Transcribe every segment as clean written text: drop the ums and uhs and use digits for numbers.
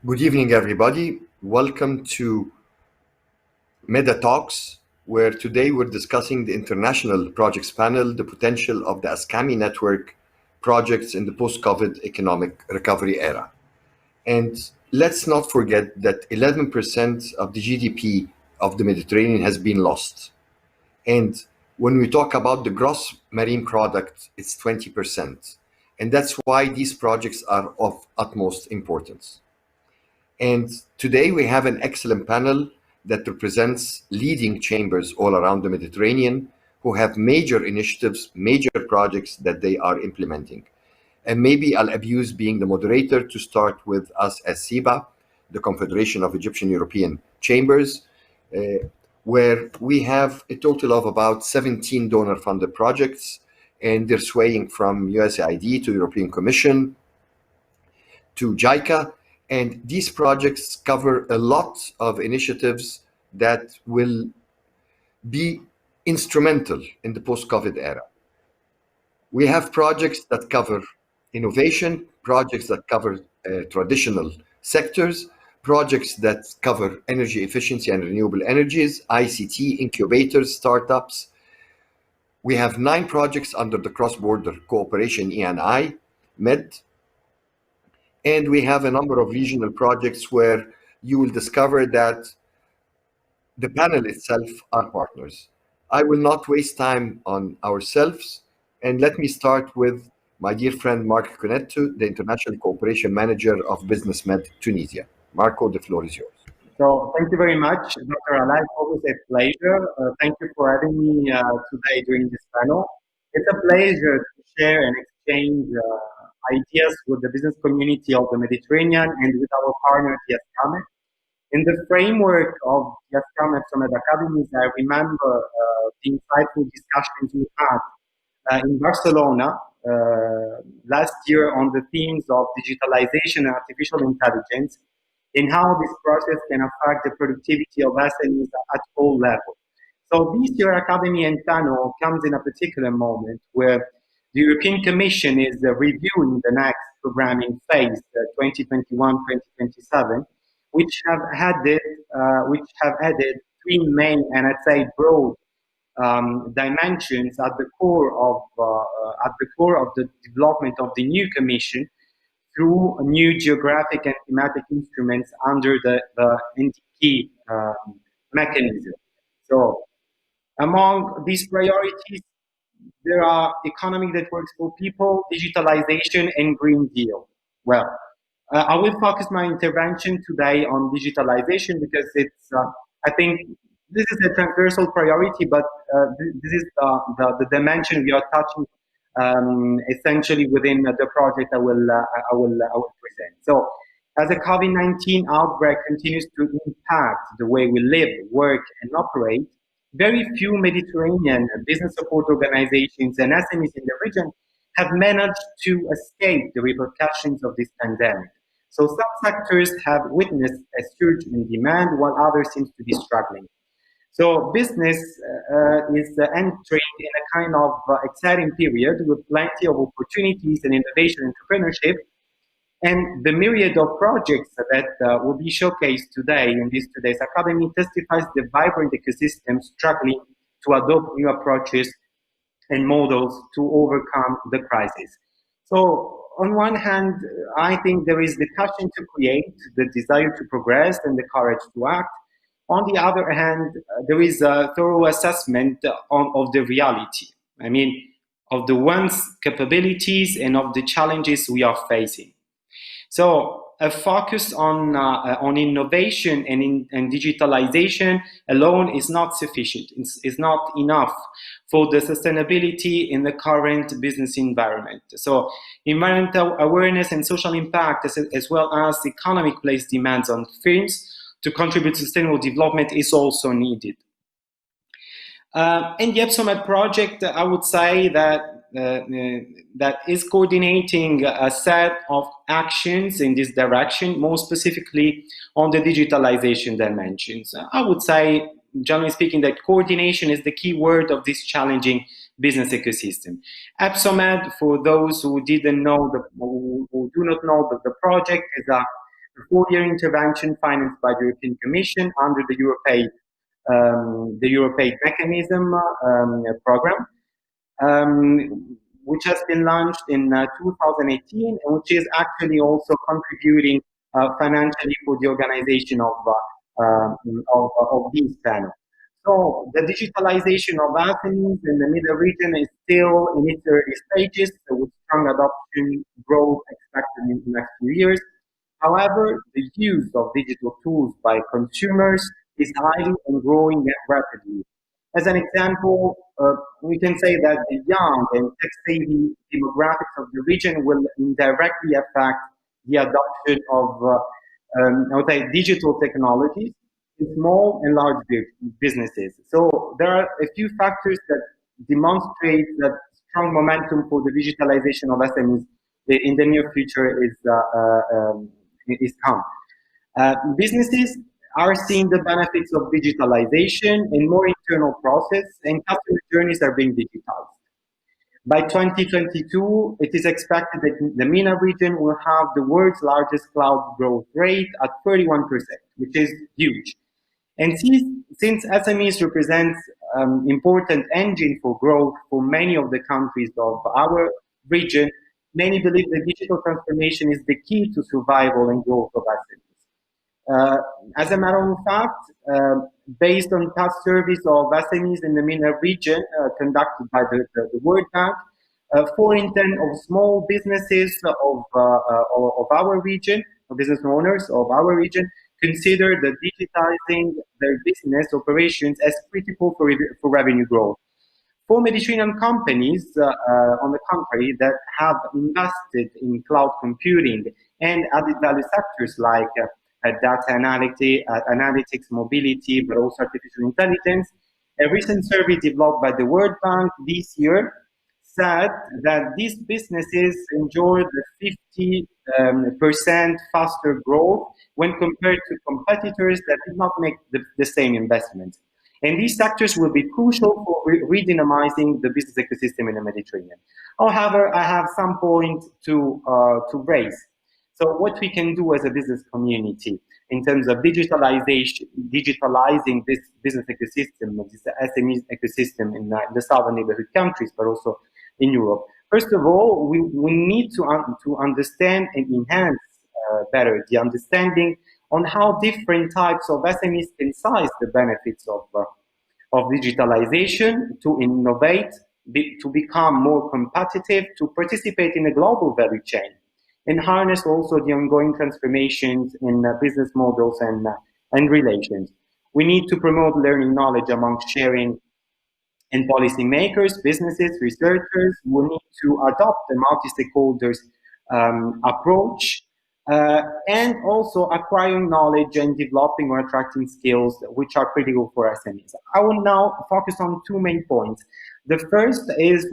Good evening, everybody. Welcome to Meda Talks, where today we're discussing the International Projects Panel, the potential of the ASCAME network projects in the post-COVID economic recovery era. And let's not forget that 11% of the GDP of the Mediterranean has been lost. And when we talk about the gross marine product, it's 20%. And that's why these projects are of utmost importance. And today we have an excellent panel that represents leading chambers all around the Mediterranean who have major initiatives, major projects that they are implementing. And maybe I'll abuse being the moderator to start with us as SEBA, the Confederation of Egyptian European Chambers, where we have a total of about 17 donor-funded projects, and they're swaying from USAID to European Commission to JICA. And these projects cover a lot of initiatives that will be instrumental in the post-COVID era. We have projects that cover innovation, projects that cover traditional sectors, projects that cover energy efficiency and renewable energies, ICT, incubators, startups. We have 9 projects under the cross-border cooperation ENI, MED, and we have a number of regional projects where you will discover that the panel itself are partners. I will not waste time on ourselves, and let me start with my dear friend Mark Cunetto, the International Cooperation Manager of BusinessMed Tunisia. Marco, the floor is yours. So thank you very much, Dr. Alai. It's always a pleasure. Thank you for having me today during this panel. It's a pleasure to share and exchange ideas with the business community of the Mediterranean and with our partner, the ASCAME. In the framework of the ASCAME Academy, I remember the insightful discussions we had in Barcelona last year on the themes of digitalization and artificial intelligence, and how this process can affect the productivity of SMEs at all levels. So this year Academy and panel comes in a particular moment where the European Commission is reviewing the next programming phase, 2021-2027, which have added 3 main and I'd say broad dimensions at the core of the development of the new Commission, through new geographic and thematic instruments under the NTP mechanism. So among these priorities, there are economy that works for people, digitalization, and Green Deal. Well, I will focus my intervention today on digitalization because it's, I think this is a transversal priority, but this is the dimension we are touching essentially within the project I will present. So, as the COVID-19 outbreak continues to impact the way we live, work, and operate, very few Mediterranean business support organizations and SMEs in the region have managed to escape the repercussions of this pandemic. So some sectors have witnessed a surge in demand, while others seem to be struggling. So business is entering in a kind of exciting period with plenty of opportunities and innovation entrepreneurship. And the myriad of projects that will be showcased today in today's Academy testifies the vibrant ecosystem struggling to adopt new approaches and models to overcome the crisis. So on one hand, I think there is the passion to create, the desire to progress, and the courage to act. On the other hand, there is a thorough assessment of the reality. I mean, of the one's capabilities and of the challenges we are facing. So a focus on innovation and digitalization alone is not sufficient. It's not enough for the sustainability in the current business environment. So environmental awareness and social impact, as well as economic-based demands on firms to contribute to sustainable development, is also needed. In the EBSOMED project, I would say that that is coordinating a set of actions in this direction, more specifically on the digitalization dimensions. I would say, generally speaking, that coordination is the key word of this challenging business ecosystem. EBSOMED, for those who didn't know, who do not know, the project is a a 4-year intervention financed by the European Commission under the European mechanism program, which has been launched in 2018, and which is actually also contributing financially for the organization of these panels. So the digitalization of SMEs in the MEDA region is still in its early stages, so with strong adoption growth expected in the next few years. However, the use of digital tools by consumers is highly and growing rapidly. As an example, we can say that the young and tech-savvy demographics of the region will indirectly affect the adoption of, I would say, digital technologies in small and large businesses. So there are a few factors that demonstrate that strong momentum for the digitalization of SMEs in the near future is come. Businesses are seeing the benefits of digitalization and more internal process, and customer journeys are being digitized. By 2022, it is expected that the MENA region will have the world's largest cloud growth rate at 31%, which is huge. And since SMEs represent important engine for growth for many of the countries of our region, many believe that digital transformation is the key to survival and growth of SMEs. As a matter of fact, based on past surveys of SMEs in the MENA region conducted by the World Bank, 4 in 10 of small businesses of our region, or business owners of our region, consider that digitizing their business operations as critical for revenue growth. For Mediterranean companies, on the contrary, that have invested in cloud computing and added value sectors like data analytics, mobility, but also artificial intelligence, a recent survey developed by the World Bank this year said that these businesses enjoy the 50% faster growth when compared to competitors that did not make the same investments. And these sectors will be crucial for redynamizing the business ecosystem in the Mediterranean. However, I have some points to raise. So what we can do as a business community in terms of digitalizing this business ecosystem, this SME ecosystem in the southern neighborhood countries, but also in Europe. First of all, we need to understand and enhance better the understanding on how different types of SMEs can size the benefits of digitalization, to innovate, to become more competitive, to participate in a global value chain, and harness also the ongoing transformations in business models and relations. We need to promote learning knowledge among sharing and policymakers, businesses, researchers. We need to adopt a multi-stakeholders approach, and also acquiring knowledge and developing or attracting skills which are critical for SMEs. I will now focus on 2 main points. The first is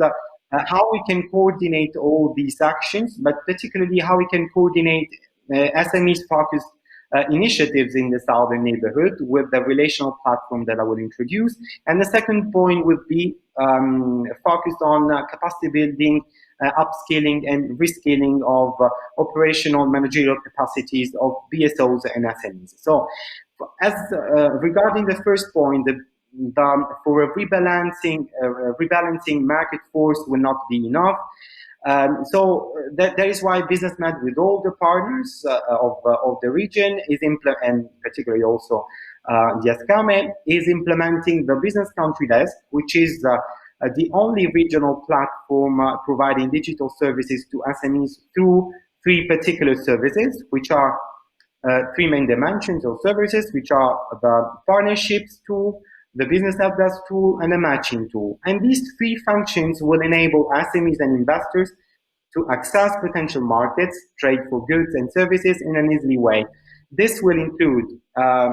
how we can coordinate all these actions, but particularly how we can coordinate SMEs focused initiatives in the southern neighborhood with the relational platform that I will introduce. And the second point would be focused on capacity building, upskilling and reskilling of operational managerial capacities of BSOs and SMEs. So as regarding the first point, for a rebalancing market force will not be enough. So that is why BusinessMed, with all the partners of the region, and particularly also the ASCAME, is implementing the Business Country Desk, which is the only regional platform providing digital services to SMEs through 3 particular services, which are 3 main dimensions of services, which are the partnerships tool, the business help desk tool, and a matching tool. And these 3 functions will enable SMEs and investors to access potential markets, trade for goods and services in an easy way. This will include a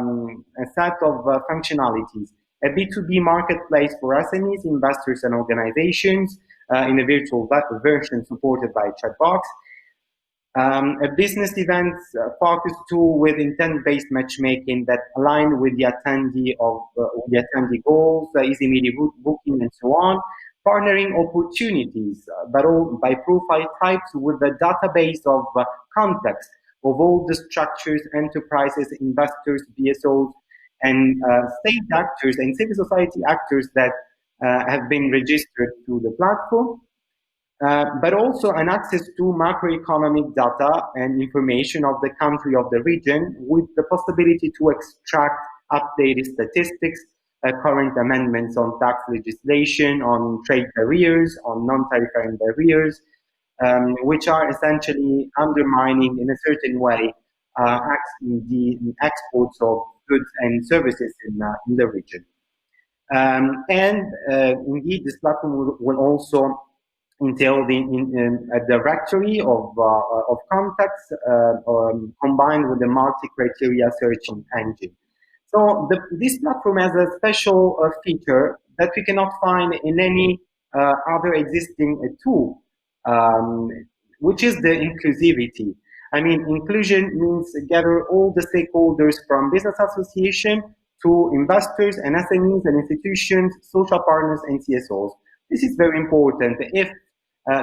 set of functionalities: a B2B marketplace for SMEs, investors, and organizations in a virtual version supported by a chat box, a business events focused tool with intent-based matchmaking that align with the attendee goals, easy media booking, and so on. Partnering opportunities, but all by profile types with a database of contacts of all the structures, enterprises, investors, BSOs, and state actors and civil society actors that have been registered through the platform. But also an access to macroeconomic data and information of the country, of the region, with the possibility to extract updated statistics, current amendments on tax legislation, on trade barriers, on non-tariffary barriers, which are essentially undermining in a certain way the exports of goods and services in the region. Indeed, this platform will also entail a directory of contacts combined with a multi-criteria searching engine. So this platform has a special feature that we cannot find in any other existing tool, which is the inclusivity. I mean, inclusion means gather all the stakeholders from business association to investors and SMEs and institutions, social partners and CSOs. This is very important. If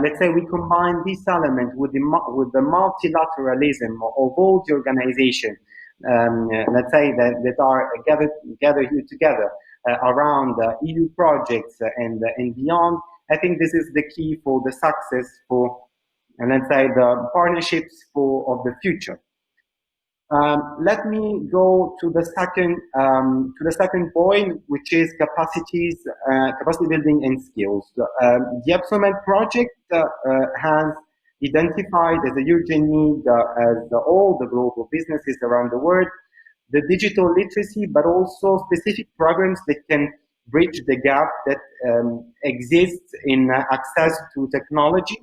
let's say we combine this element with the multilateralism of all the organizations, let's say that are gathered here together around EU projects and beyond. I think this is the key for the success for, and let's say, the partnerships of the future. Let me go to the second point, which is capacity building and skills. The EBSOMED project has identified as a urgent need, as all the global businesses around the world, the digital literacy, but also specific programs that can bridge the gap that exists in access to technology,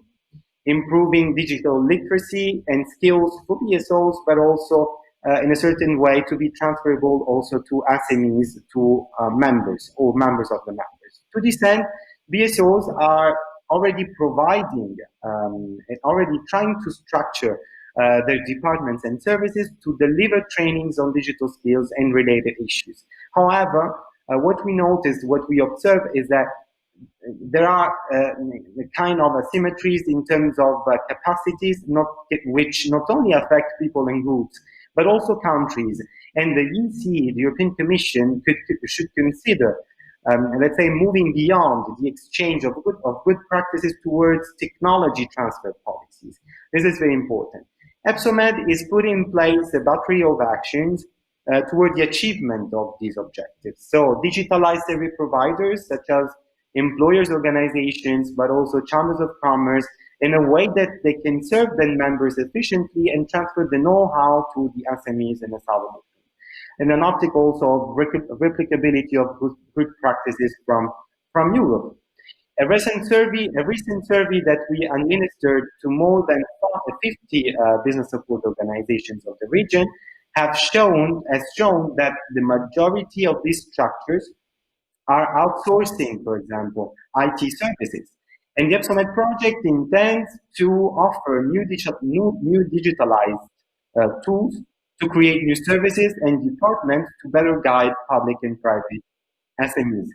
improving digital literacy and skills for BSOs, but also in a certain way to be transferable also to SMEs, to members or members of the members. To this end, BSOs are already providing and already trying to structure their departments and services to deliver trainings on digital skills and related issues. However, what we noticed, what we observe is that there are kind of asymmetries in terms of capacities, which not only affect people and groups, but also countries. And the EC, the European Commission, should consider, let's say, moving beyond the exchange of good practices towards technology transfer policies. This is very important. EBSOMED is putting in place a battery of actions toward the achievement of these objectives. So digitalized service providers such as employers organizations, but also chambers of commerce, in a way that they can serve their members efficiently and transfer the know-how to the SMEs in a solid and an optic also of replicability of good practices from Europe. A recent survey that we administered to more than 50 business support organizations of the region has shown that the majority of these structures are outsourcing, for example, IT services. And the EBSOMED project intends to offer new digitalized tools to create new services and departments to better guide public and private SMEs.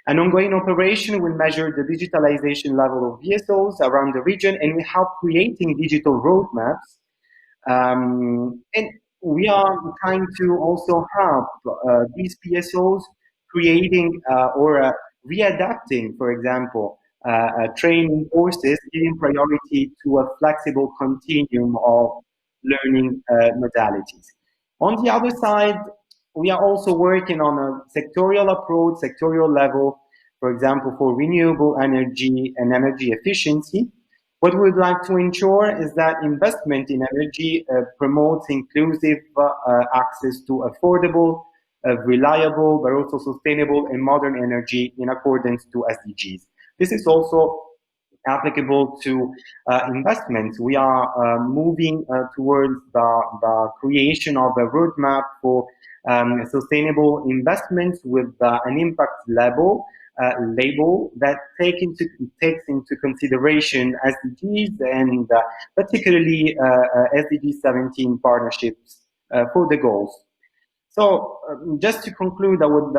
An ongoing operation will measure the digitalization level of BSOs around the region, and we help creating digital roadmaps. And we are trying to also help these BSOs creating or readapting, for example, training courses, giving priority to a flexible continuum of learning modalities. On the other side, we are also working on a sectorial approach, sectorial level, for example, for renewable energy and energy efficiency. What we would like to ensure is that investment in energy promotes inclusive access to affordable, reliable, but also sustainable and modern energy in accordance to SDGs. This is also applicable to investments. We are moving towards the creation of a roadmap for sustainable investments with an impact label that takes into consideration SDGs and particularly SDG 17 partnerships for the goals. So just to conclude, I would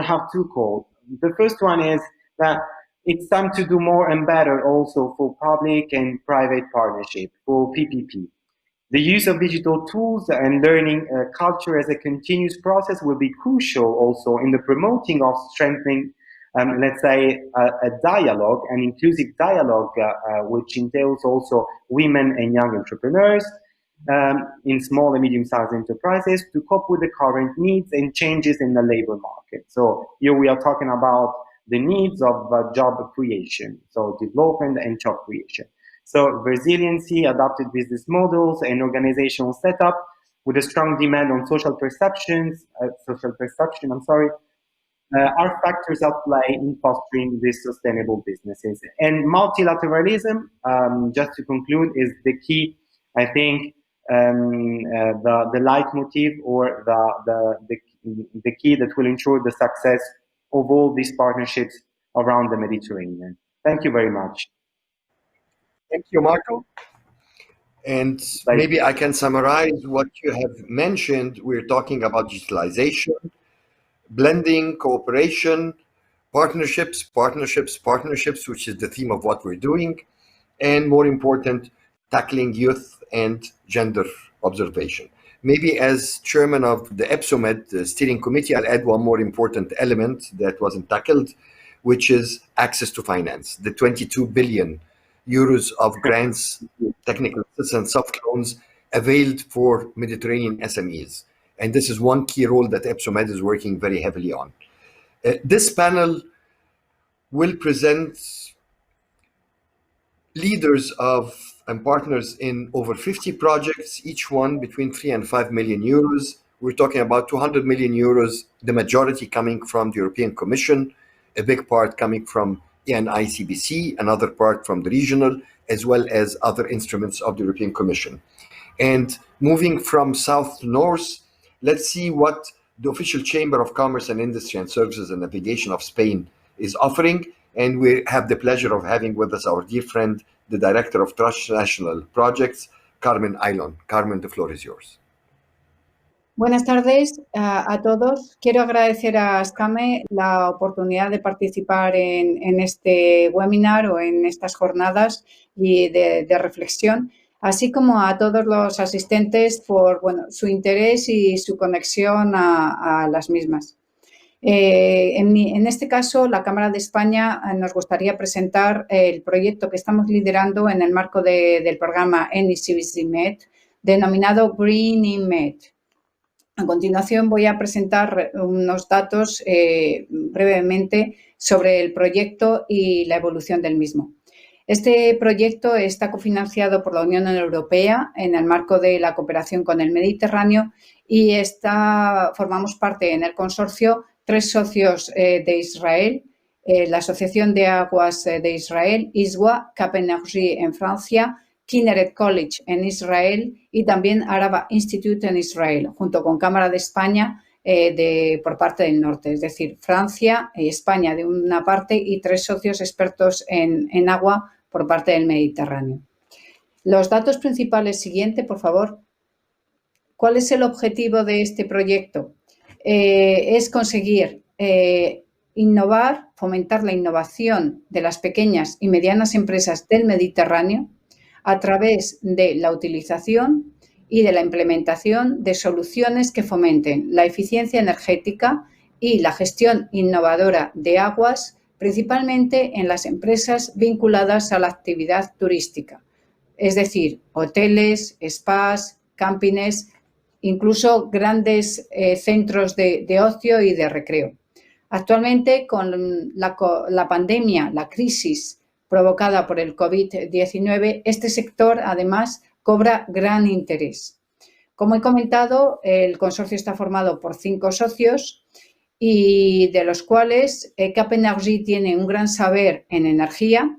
have two calls. The first one is that It's time to do more and better also for public and private partnership, for PPP. The use of digital tools and learning culture as a continuous process will be crucial also in the promoting of strengthening, let's say, a dialogue, an inclusive dialogue, which entails also women and young entrepreneurs in small and medium-sized enterprises to cope with the current needs and changes in the labor market. So here we are talking about the needs of job creation, so development and job creation. So resiliency, adapted business models, and organizational setup with a strong demand on social perception, are factors at play in fostering these sustainable businesses. And multilateralism, just to conclude, is the key, I think, the leitmotif or the key that will ensure the success of all these partnerships around the Mediterranean. Thank you very much. Thank you, Marco. And maybe I can summarize what you have mentioned. We're talking about digitalization, blending, cooperation, partnerships, which is the theme of what we're doing, and more important, tackling youth and gender observation. Maybe as chairman of the EBSOMED, the steering committee, I'll add one more important element that wasn't tackled, which is access to finance. The 22 billion euros of grants, technical assistance, soft loans availed for Mediterranean SMEs. And this is one key role that EBSOMED is working very heavily on. This panel will present leaders and partners in over 50 projects, each one between 3 and 5 million euros. We're talking about 200 million euros, the majority coming from the European Commission, a big part coming from ENI-CBC, another part from the regional, as well as other instruments of the European Commission. And moving from south to north, let's see what the official Chamber of Commerce and Industry and Services and Navigation of Spain is offering. And we have the pleasure of having with us our dear friend, the Director of Transnational Projects, Carmen Aylon. Carmen, the floor is yours. Buenas tardes a todos. Quiero agradecer a ASCAME la oportunidad de participar en este webinar o en estas jornadas y de reflexión, así como a todos los asistentes por su interés y su conexión a las mismas. En este caso, la Cámara de España nos gustaría presentar el proyecto que estamos liderando en el marco del programa EBSOMED, denominado GREENINMED. A continuación voy a presentar unos datos brevemente sobre el proyecto y la evolución del mismo. Este proyecto está cofinanciado por la Unión Europea en el marco de la cooperación con el Mediterráneo y formamos parte en el consorcio 3 socios de Israel, la Asociación de Aguas de Israel, ISWA, Cap Énergie en Francia, Kinneret College en Israel y también Araba Institute en Israel, junto con Cámara de España por parte del norte, es decir, Francia y España de una parte y 3 socios expertos en agua por parte del Mediterráneo. Los datos principales, siguiente, por favor. ¿Cuál es el objetivo de este proyecto? Es conseguir innovar, fomentar la innovación de las pequeñas y medianas empresas del Mediterráneo a través de la utilización y de la implementación de soluciones que fomenten la eficiencia energética y la gestión innovadora de aguas, principalmente en las empresas vinculadas a la actividad turística, es decir, hoteles, spas, campings, incluso grandes centros de ocio y de recreo. Actualmente, con la pandemia, la crisis provocada por el COVID-19, este sector, además, cobra gran interés. Como he comentado, el consorcio está formado por 5 socios y de los cuales Cap Énergie tiene un gran saber en energía,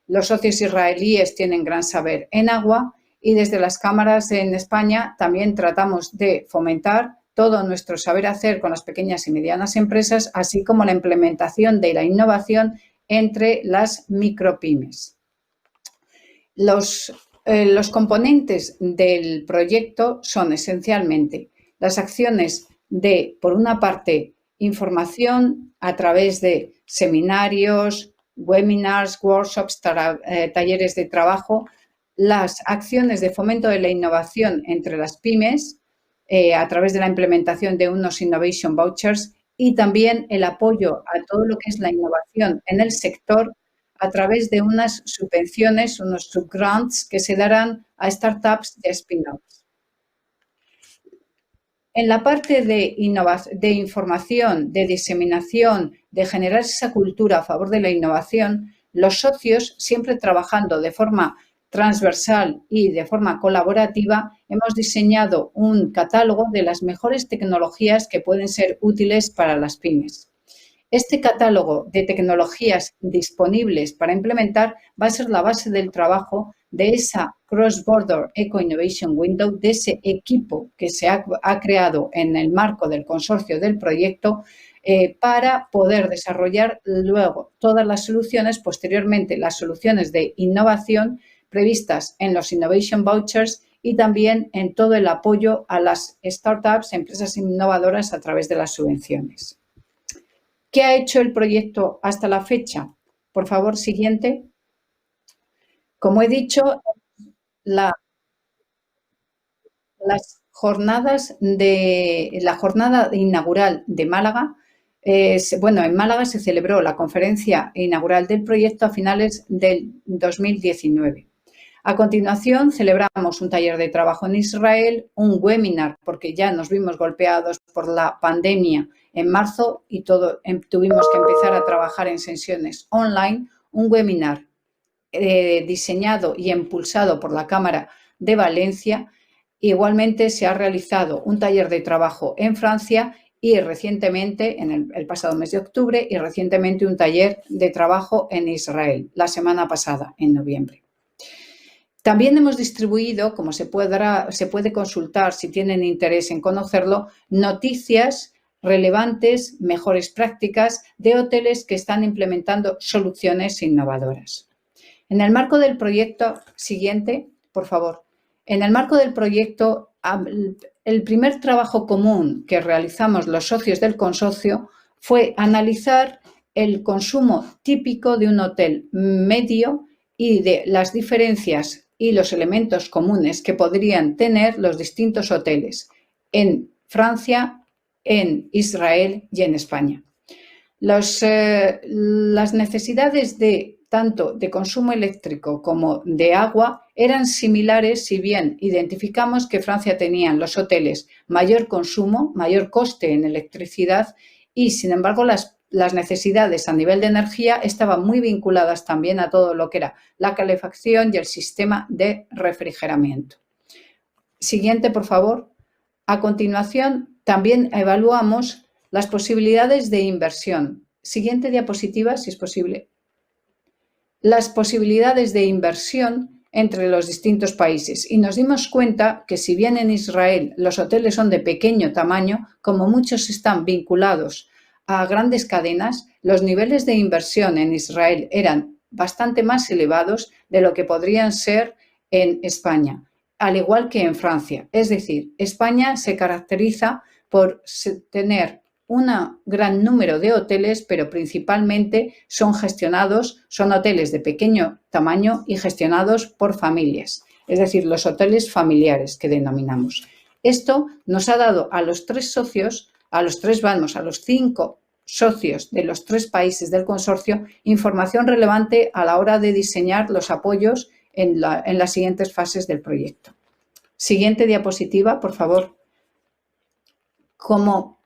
los socios israelíes tienen gran saber en agua y desde las cámaras en España también tratamos de fomentar todo nuestro saber hacer con las pequeñas y medianas empresas, así como la implementación de la innovación entre las micropymes. Los componentes del proyecto son esencialmente las acciones de, por una parte, información a través de seminarios, webinars, workshops, talleres de trabajo, las acciones de fomento de la innovación entre las pymes a través de la implementación de unos Innovation Vouchers y también el apoyo a todo lo que es la innovación en el sector a través de unas subvenciones, unos subgrants que se darán a startups de spin-offs. En la parte de información, de diseminación, de generar esa cultura a favor de la innovación, los socios, siempre trabajando de forma transversal y de forma colaborativa, hemos diseñado un catálogo de las mejores tecnologías que pueden ser útiles para las pymes. Este catálogo de tecnologías disponibles para implementar va a ser la base del trabajo de esa Cross-Border Eco-Innovation Window, de ese equipo que se ha creado en el marco del consorcio del proyecto para poder desarrollar luego todas las soluciones, posteriormente las soluciones de innovación previstas en los Innovation Vouchers y también en todo el apoyo a las startups, empresas innovadoras a través de las subvenciones. ¿Qué ha hecho el proyecto hasta la fecha? Por favor, siguiente. Como he dicho, la jornada inaugural de Málaga, en Málaga se celebró la conferencia inaugural del proyecto a finales del 2019. A continuación, celebramos un taller de trabajo en Israel, un webinar, porque ya nos vimos golpeados por la pandemia en marzo y tuvimos que empezar a trabajar en sesiones online, un webinar diseñado y impulsado por la Cámara de Valencia. Igualmente se ha realizado un taller de trabajo en Francia y recientemente, en el pasado mes de octubre, y recientemente un taller de trabajo en Israel, la semana pasada, en noviembre. También hemos distribuido, como se puede consultar si tienen interés en conocerlo, noticias relevantes, mejores prácticas de hoteles que están implementando soluciones innovadoras. En el marco del proyecto, siguiente, por favor. En el marco del proyecto, el primer trabajo común que realizamos los socios del consorcio fue analizar el consumo típico de un hotel medio y de las diferencias y los elementos comunes que podrían tener los distintos hoteles en Francia, en Israel y en España. Las necesidades tanto de consumo eléctrico como de agua eran similares, si bien identificamos que Francia tenía en los hoteles mayor consumo, mayor coste en electricidad y, sin embargo, las necesidades a nivel de energía estaban muy vinculadas también a todo lo que era la calefacción y el sistema de refrigeramiento. Siguiente, por favor. A continuación, también evaluamos las posibilidades de inversión. Siguiente diapositiva, si es posible. Las posibilidades de inversión entre los distintos países y nos dimos cuenta que si bien en Israel los hoteles son de pequeño tamaño, como muchos están vinculados a grandes cadenas, los niveles de inversión en Israel eran bastante más elevados de lo que podrían ser en España, al igual que en Francia. Es decir, España se caracteriza por tener un gran número de hoteles, pero principalmente son hoteles de pequeño tamaño y gestionados por familias, es decir, los hoteles familiares que denominamos. Esto nos ha dado a los 5 socios de los 3 países del consorcio información relevante a la hora de diseñar los apoyos en las siguientes fases del proyecto. Siguiente diapositiva, por favor. Como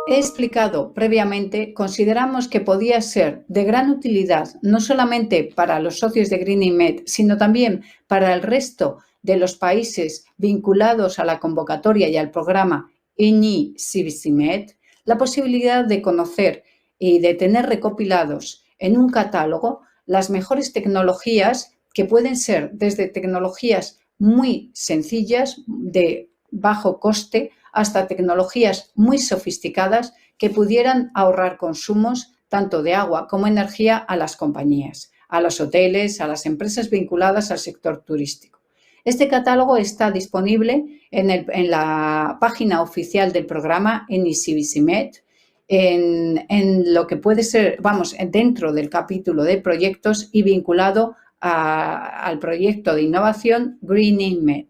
he explicado previamente, consideramos que podía ser de gran utilidad no solamente para los socios de GREENINMED, sino también para el resto de los países vinculados a la convocatoria y al programa EBSOMED, la posibilidad de conocer y de tener recopilados en un catálogo las mejores tecnologías que pueden ser desde tecnologías muy sencillas, de bajo coste, hasta tecnologías muy sofisticadas que pudieran ahorrar consumos tanto de agua como energía a las compañías, a los hoteles, a las empresas vinculadas al sector turístico. Este catálogo está disponible en la página oficial del programa en EBSOMED en lo que puede ser, vamos, dentro del capítulo de proyectos y vinculado al proyecto de innovación GREENINMED.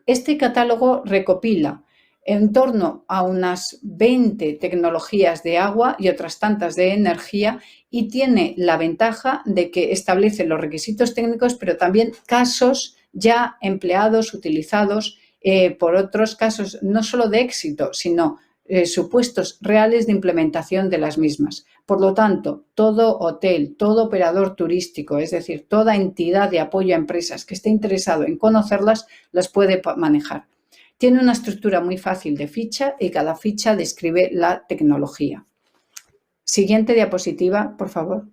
Este catálogo recopila en torno a unas 20 tecnologías de agua y otras tantas de energía y tiene la ventaja de que establece los requisitos técnicos, pero también casos ya empleados, utilizados por otros casos, no solo de éxito, sino supuestos reales de implementación de las mismas. Por lo tanto, todo hotel, todo operador turístico, es decir, toda entidad de apoyo a empresas que esté interesado en conocerlas, las puede manejar. Tiene una estructura muy fácil de ficha y cada ficha describe la tecnología. Siguiente diapositiva, por favor.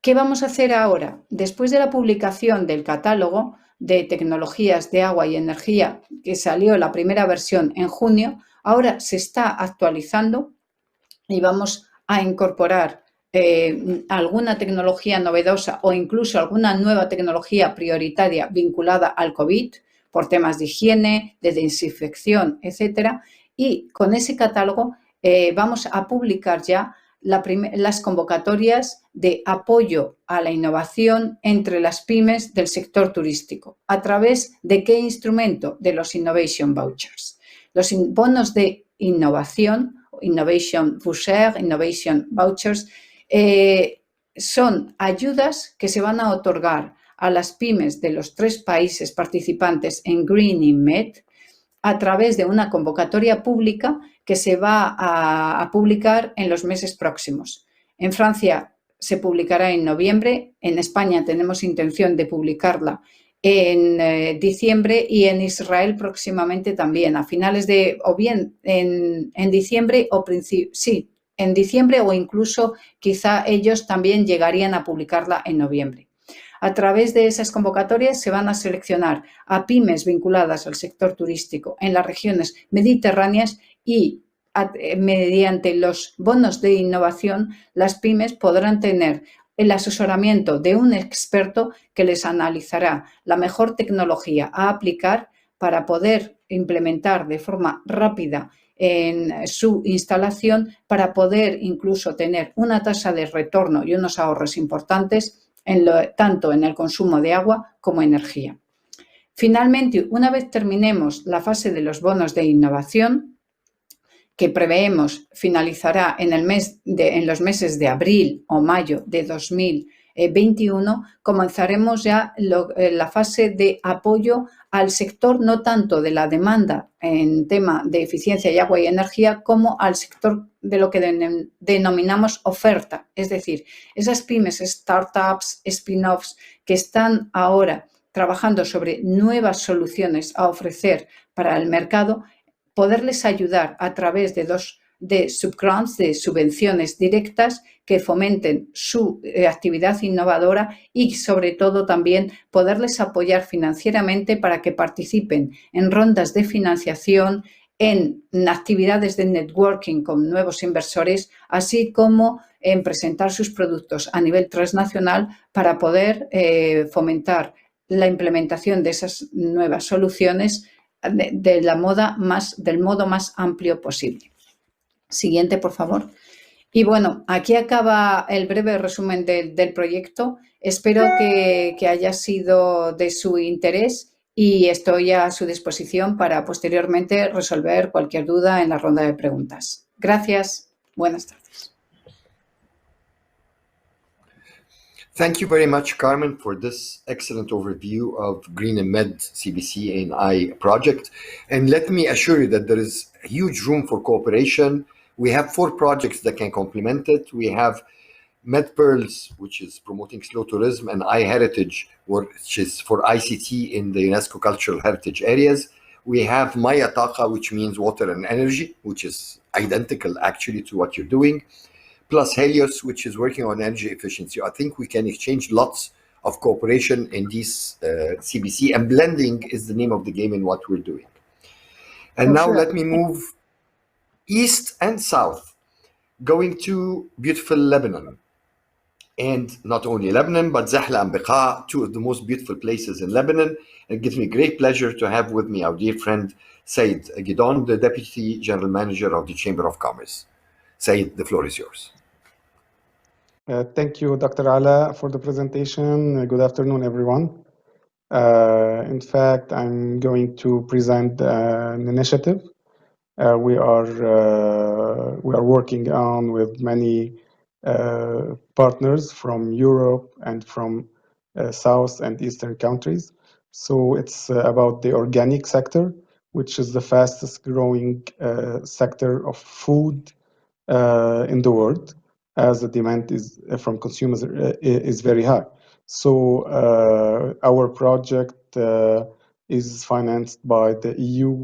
¿Qué vamos a hacer ahora? Después de la publicación del catálogo de tecnologías de agua y energía, que salió la primera versión en junio, ahora se está actualizando y vamos a incorporar alguna tecnología novedosa o incluso alguna nueva tecnología prioritaria vinculada al COVID por temas de higiene, de desinfección, etcétera. Y con ese catálogo vamos a publicar ya las convocatorias de apoyo a la innovación entre las pymes del sector turístico. ¿A través de qué instrumento? De los Innovation Vouchers. Los bonos de innovación, Innovation Voucher, Innovation Vouchers, son ayudas que se van a otorgar a las pymes de los 3 países participantes en GREENINMED a través de una convocatoria pública que se va a publicar en los meses próximos. En Francia se publicará en noviembre, en España tenemos intención de publicarla en diciembre y en Israel próximamente también, a finales de, o bien en diciembre o en diciembre o incluso quizá ellos también llegarían a publicarla en noviembre. A través de esas convocatorias se van a seleccionar a pymes vinculadas al sector turístico en las regiones mediterráneas y mediante los bonos de innovación las pymes podrán tener el asesoramiento de un experto que les analizará la mejor tecnología a aplicar para poder implementar de forma rápida en su instalación, para poder incluso tener una tasa de retorno y unos ahorros importantes tanto en el consumo de agua como energía. Finalmente, una vez terminemos la fase de los bonos de innovación, que preveemos finalizará en los meses de abril o mayo de 2021, comenzaremos ya la fase de apoyo al sector, no tanto de la demanda en tema de eficiencia y agua y energía, como al sector de lo que denominamos oferta, es decir, esas pymes, startups, spin-offs que están ahora trabajando sobre nuevas soluciones a ofrecer para el mercado, poderles ayudar a través de subgrants, de subvenciones directas que fomenten su actividad innovadora y sobre todo también poderles apoyar financieramente para que participen en rondas de financiación, en actividades de networking con nuevos inversores, así como en presentar sus productos a nivel transnacional para poder fomentar la implementación de esas nuevas soluciones del modo más amplio posible. Siguiente, por favor. Y bueno, aquí acaba el breve resumen del proyecto. Espero que haya sido de su interés y estoy a su disposición para posteriormente resolver cualquier duda en la ronda de preguntas. Gracias. Buenas tardes. Thank you very much, Carmen, for this excellent overview of GREENINMED CBC and I project. And let me assure you that there is huge room for cooperation. We have 4 projects that can complement it. We have MedPearls, which is promoting slow tourism, and iHeritage, which is for ICT in the UNESCO Cultural Heritage areas. We have Maya Taqa, which means water and energy, which is identical actually to what you're doing, plus Helios, which is working on energy efficiency. I think we can exchange lots of cooperation in these CBC, and blending is the name of the game in what we're doing. And now let me move east and south, going to beautiful Lebanon. And not only Lebanon, but Zahla and Beqa, 2 of the most beautiful places in Lebanon. It gives me great pleasure to have with me our dear friend, Said Gidon, the Deputy General Manager of the Chamber of Commerce. Said, the floor is yours. Thank you, Dr. Ala, for the presentation. Good afternoon, everyone. In fact, I'm going to present an initiative we are working on with many partners from Europe and from South and Eastern countries. So it's about the organic sector, which is the fastest growing sector of food in the world, as the demand is from consumers is very high. So our project is financed by the EU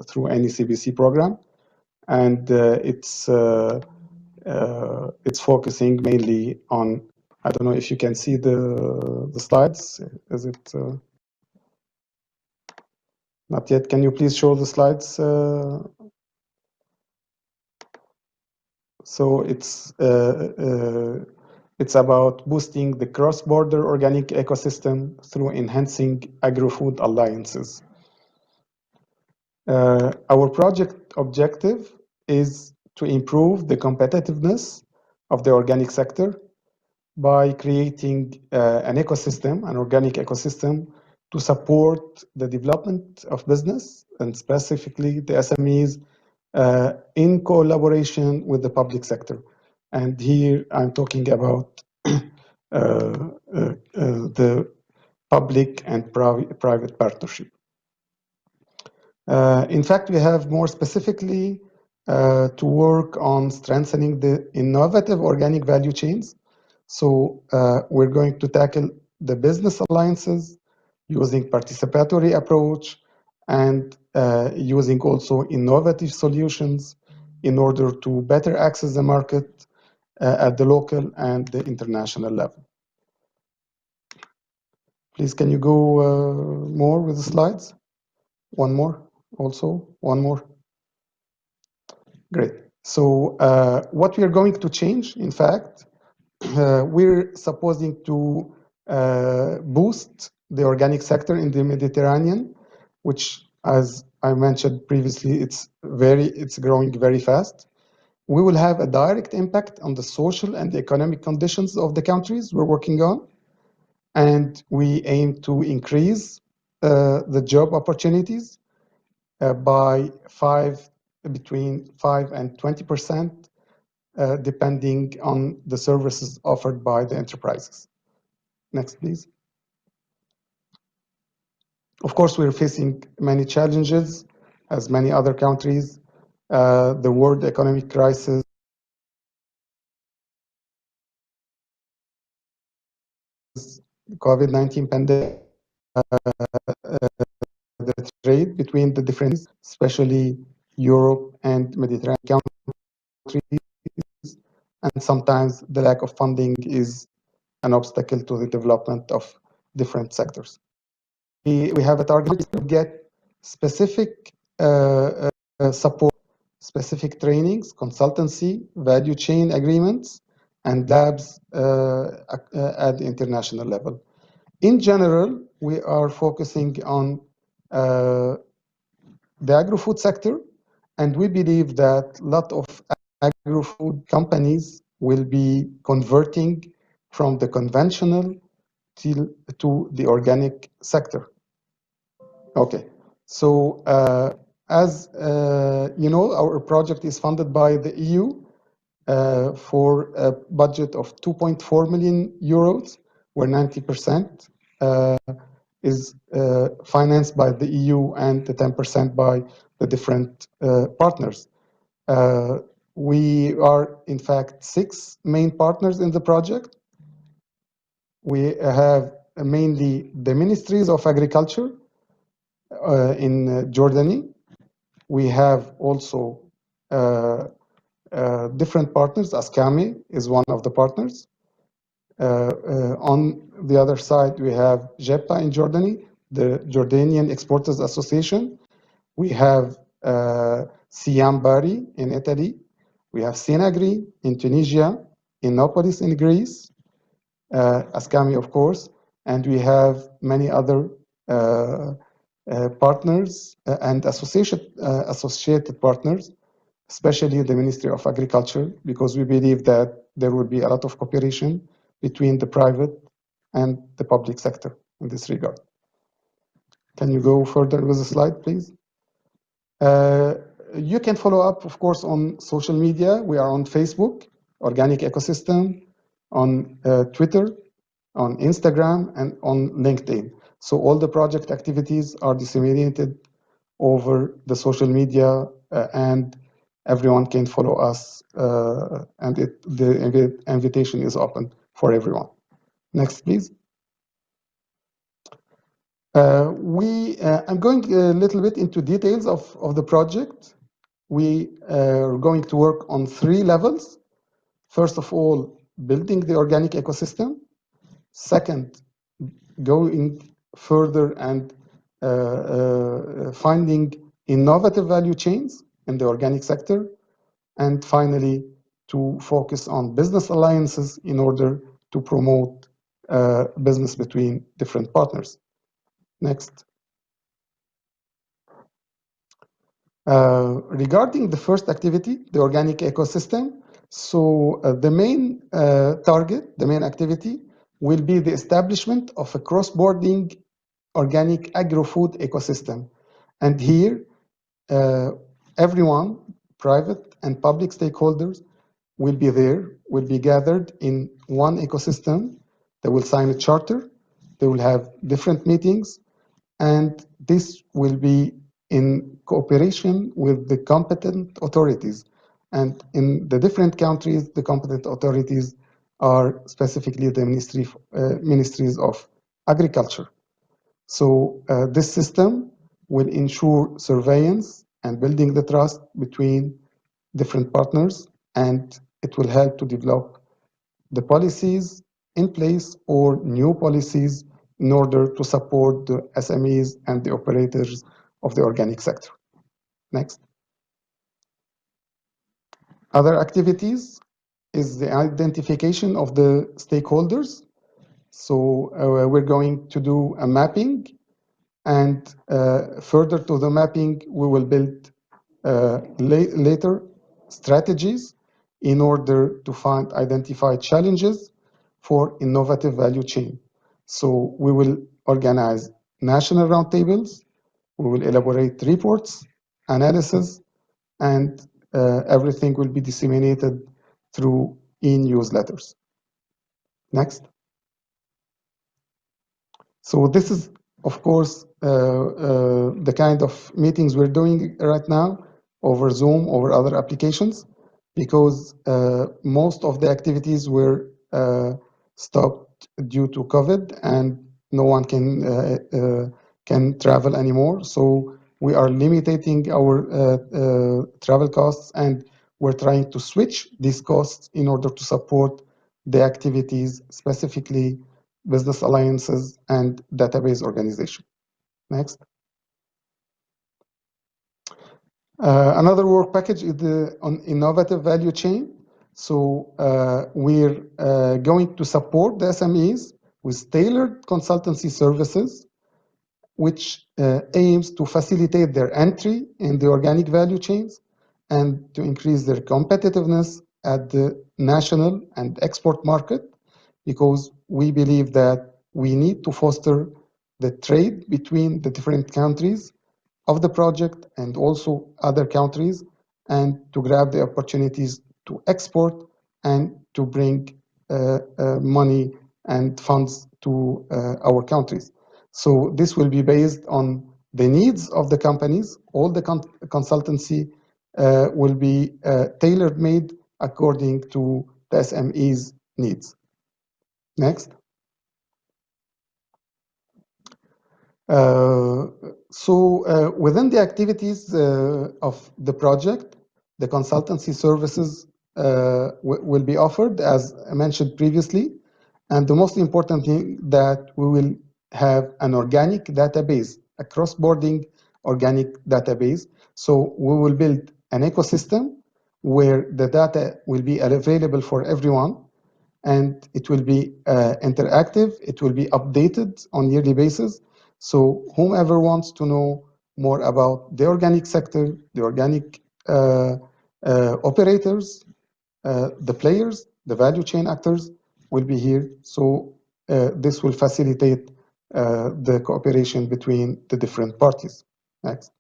through NECBC program, and it's focusing mainly on. I don't know if you can see the slides. Is it not yet? Can you please show the slides? So it's about boosting the cross-border organic ecosystem through enhancing agro-food alliances. Our project objective is to improve the competitiveness of the organic sector by creating an ecosystem, an organic ecosystem, to support the development of business and specifically the SMEs in collaboration with the public sector. And here I'm talking about the public and private partnership. In fact, we have more specifically to work on strengthening the innovative organic value chains. So we're going to tackle the business alliances using participatory approach and using also innovative solutions in order to better access the market at the local and the international level. Please, can you go more with the slides? One more, also, one more. Great. So what we are going to change, in fact, we're supposing to boost the organic sector in the Mediterranean, which, as I mentioned previously, it's growing very fast. We will have a direct impact on the social and economic conditions of the countries we're working on, and we aim to increase the job opportunities by between 5 and 20%, depending on the services offered by the enterprises. Next, please. Of course, we're facing many challenges, as many other countries. The world economic crisis, COVID-19 pandemic, the trade between the different, especially Europe and Mediterranean countries, and sometimes the lack of funding is an obstacle to the development of different sectors. We have a target to get specific support, specific trainings, consultancy, value chain agreements, and labs at the international level. In general, we are focusing on the agro-food sector, and we believe that a lot of agro-food companies will be converting from the conventional to the organic sector. Okay, so as you know, our project is funded by the EU for a budget of 2.4 million euros, where 90% is financed by the EU and the 10% by the different partners. We are, in fact, 6 main partners in the project. We have mainly the Ministries of Agriculture in Jordan. We have also different partners. ASCAME is one of the partners. On the other side, we have JEPA in Jordan, the Jordanian Exporters Association. We have Siam Bari in Italy. We have Sinagri in Tunisia, Innopolis in Greece, ASCAME, of course, and we have many other partners and associated partners, especially the Ministry of Agriculture, because we believe that there will be a lot of cooperation between the private and the public sector in this regard. Can you go further with the slide, please? You can follow up, of course, on social media. We are on Facebook, Organic Ecosystem, on Twitter, on Instagram, and on LinkedIn. So all the project activities are disseminated over the social media, and everyone can follow us, and the invitation is open for everyone. Next, please. I'm going a little bit into details of the project. We are going to work on 3 levels. First of all, building the organic ecosystem. Second, going further and finding innovative value chains in the organic sector. And finally, to focus on business alliances in order to promote business between different partners. Next. Regarding the first activity, the organic ecosystem, so the main target, the main activity will be the establishment of a cross-border organic agro-food ecosystem. And here, everyone, private and public stakeholders, will be there, will be gathered in one ecosystem. They will sign a charter, they will have different meetings, and this will be in cooperation with the competent authorities. And in the different countries, the competent authorities are specifically the ministries of agriculture. So this system will ensure surveillance and building the trust between different partners, and it will help to develop the policies in place or new policies in order to support the SMEs and the operators of the organic sector. Next. Other activities is the identification of the stakeholders. So we're going to do a mapping, and further to the mapping, we will build later strategies in order to identify challenges for innovative value chain. So we will organize national roundtables, we will elaborate reports, analysis, and everything will be disseminated through e-newsletters. Next. So this is, of course, the kind of meetings we're doing right now over Zoom, over other applications, because most of the activities were stopped due to COVID, and no one can travel anymore. So we are limiting our travel costs, and we're trying to switch these costs in order to support the activities, specifically business alliances and database organization. Next. Another work package is on innovative value chain. So we're going to support the SMEs with tailored consultancy services, which aims to facilitate their entry in the organic value chains and to increase their competitiveness at the national and export market, because we believe that we need to foster the trade between the different countries of the project and also other countries, and to grab the opportunities to export and to bring money and funds to our countries. So this will be based on the needs of the companies. All the consultancy will be tailor-made according to the SME's needs. Next. So within the activities of the project, the consultancy services will be offered, as I mentioned previously. And the most important thing, that we will have an organic database, a cross-border organic database. So we will build an ecosystem where the data will be available for everyone, and it will be interactive. It will be updated on a yearly basis. So whomever wants to know more about the organic sector, the organic operators, the players, the value chain actors will be here. So this will facilitate the cooperation between the different parties. Next.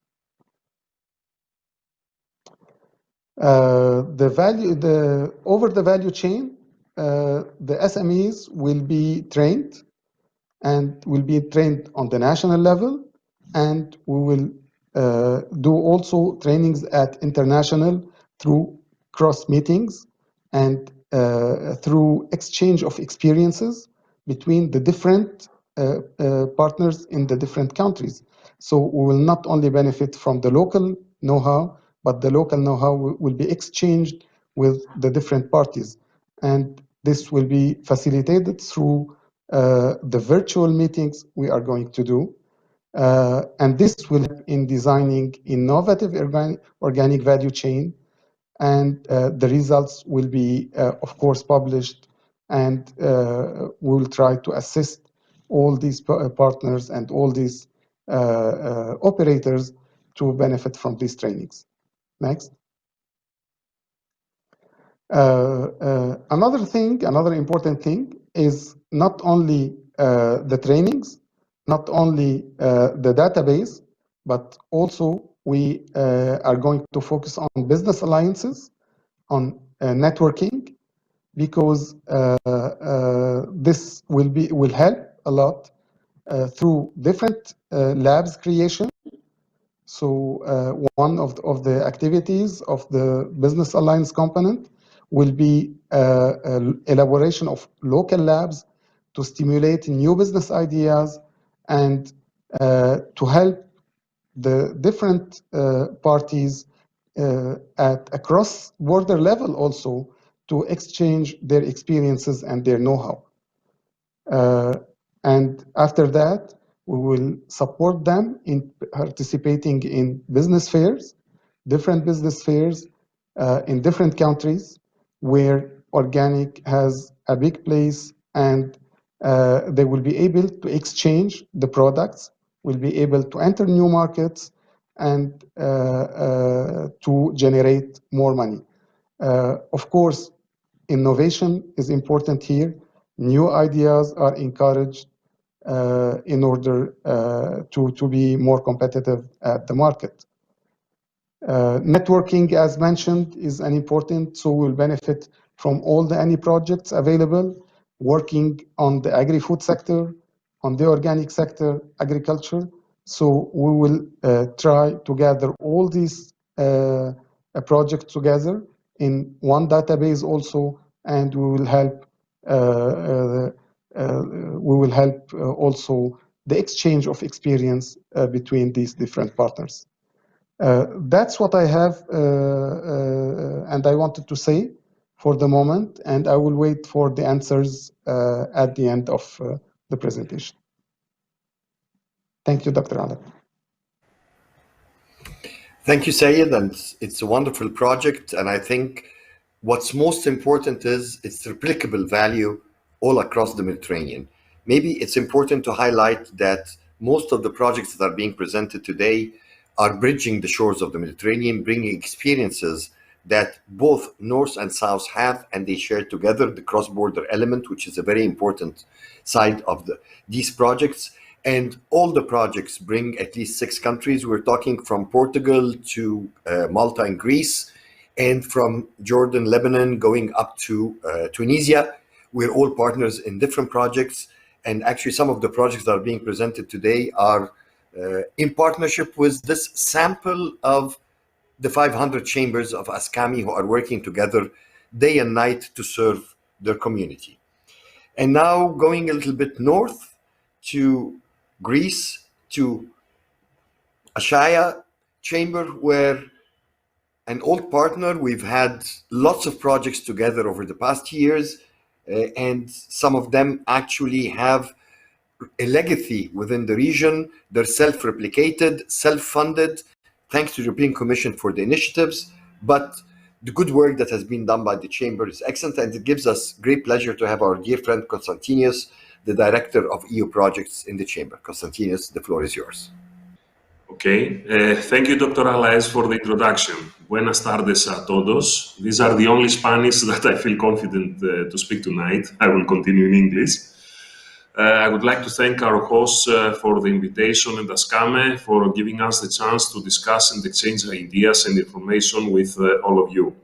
Over the value chain, the SMEs will be trained and will be trained on the national level, and we will do also trainings at international through cross meetings and through exchange of experiences between the different partners in the different countries. So we will not only benefit from the local know-how, but the local know-how will be exchanged with the different parties. And this will be facilitated through the virtual meetings we are going to do. And this will help in designing innovative organic value chain. And the results will be, of course, published. And we will try to assist all these partners and all these operators to benefit from these trainings. Next. Another important thing is not only the trainings, not only the database, but also we are going to focus on business alliances, on networking, because this will help a lot through different labs creation. So one of the activities of the business alliance component will be elaboration of local labs to stimulate new business ideas and to help the different parties at a cross-border level also to exchange their experiences and their know-how. And after that, we will support them in participating in business fairs, different business fairs in different countries where organic has a big place, and they will be able to exchange the products, will be able to enter new markets, and to generate more money. Of course, innovation is important here. New ideas are encouraged in order to be more competitive at the market. Networking, as mentioned, is an important, so we'll benefit from all the any projects available, working on the agri-food sector, on the organic sector, agriculture. So we will try to gather all these projects together in one database also, and we will help also the exchange of experience between these different partners. That's what I have and I wanted to say for the moment, and I will wait for the answers at the end of the presentation. Thank you, Dr. Ali. Thank you, Sayed, and it's a wonderful project, and I think what's most important is its replicable value all across the Mediterranean. Maybe it's important to highlight that most of the projects that are being presented today are bridging the shores of the Mediterranean, bringing experiences that both North and South have, and they share together the cross-border element, which is a very important side of these projects. And all the projects bring at least 6 countries. We're talking from Portugal to Malta and Greece, and from Jordan, Lebanon, going up to Tunisia. We're all partners in different projects. And actually, some of the projects that are being presented today are in partnership with this sample of the 500 chambers of ASCAME who are working together day and night to serve their community. And now going a little bit north to Greece, to Ashaya Chamber, where an old partner, we've had lots of projects together over the past years, and some of them actually have a legacy within the region. They're self-replicated, self-funded, thanks to the European Commission for the initiatives. But the good work that has been done by the Chamber is excellent, and it gives us great pleasure to have our dear friend Constantinos the Director of EU Projects in the Chamber. Konstantinos, the floor is yours. Okay, thank you, Dr. Alaez, for the introduction. Buenas tardes a todos. These are the only Spanish that I feel confident to speak tonight. I will continue in English. I would like to thank our hosts for the invitation and ASCAME for giving us the chance to discuss and exchange ideas and information with all of you.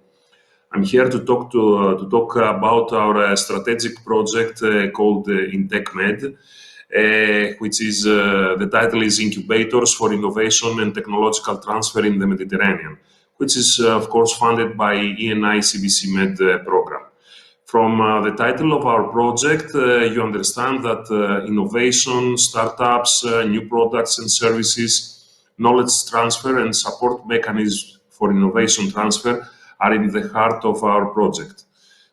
I'm here to talk about our strategic project called INTECMED, which is the title is Incubators for Innovation and Technological Transfer in the Mediterranean, which is of course funded by ENI CBC-MED program. From the title of our project, you understand that innovation, startups, new products and services, knowledge transfer and support mechanisms for innovation transfer are in the heart of our project.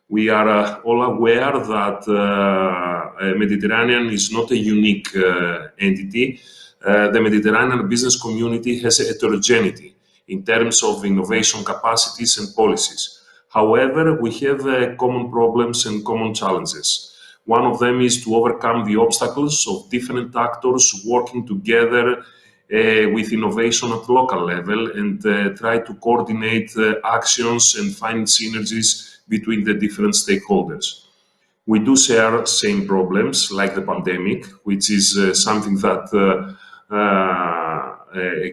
We are all aware that Mediterranean is not a unique entity. The Mediterranean business community has a heterogeneity in terms of innovation capacities and policies. However, we have common problems and common challenges. One of them is to overcome the obstacles of different actors working together with innovation at local level and try to coordinate actions and find synergies between the different stakeholders. We do share same problems like the pandemic, which is something that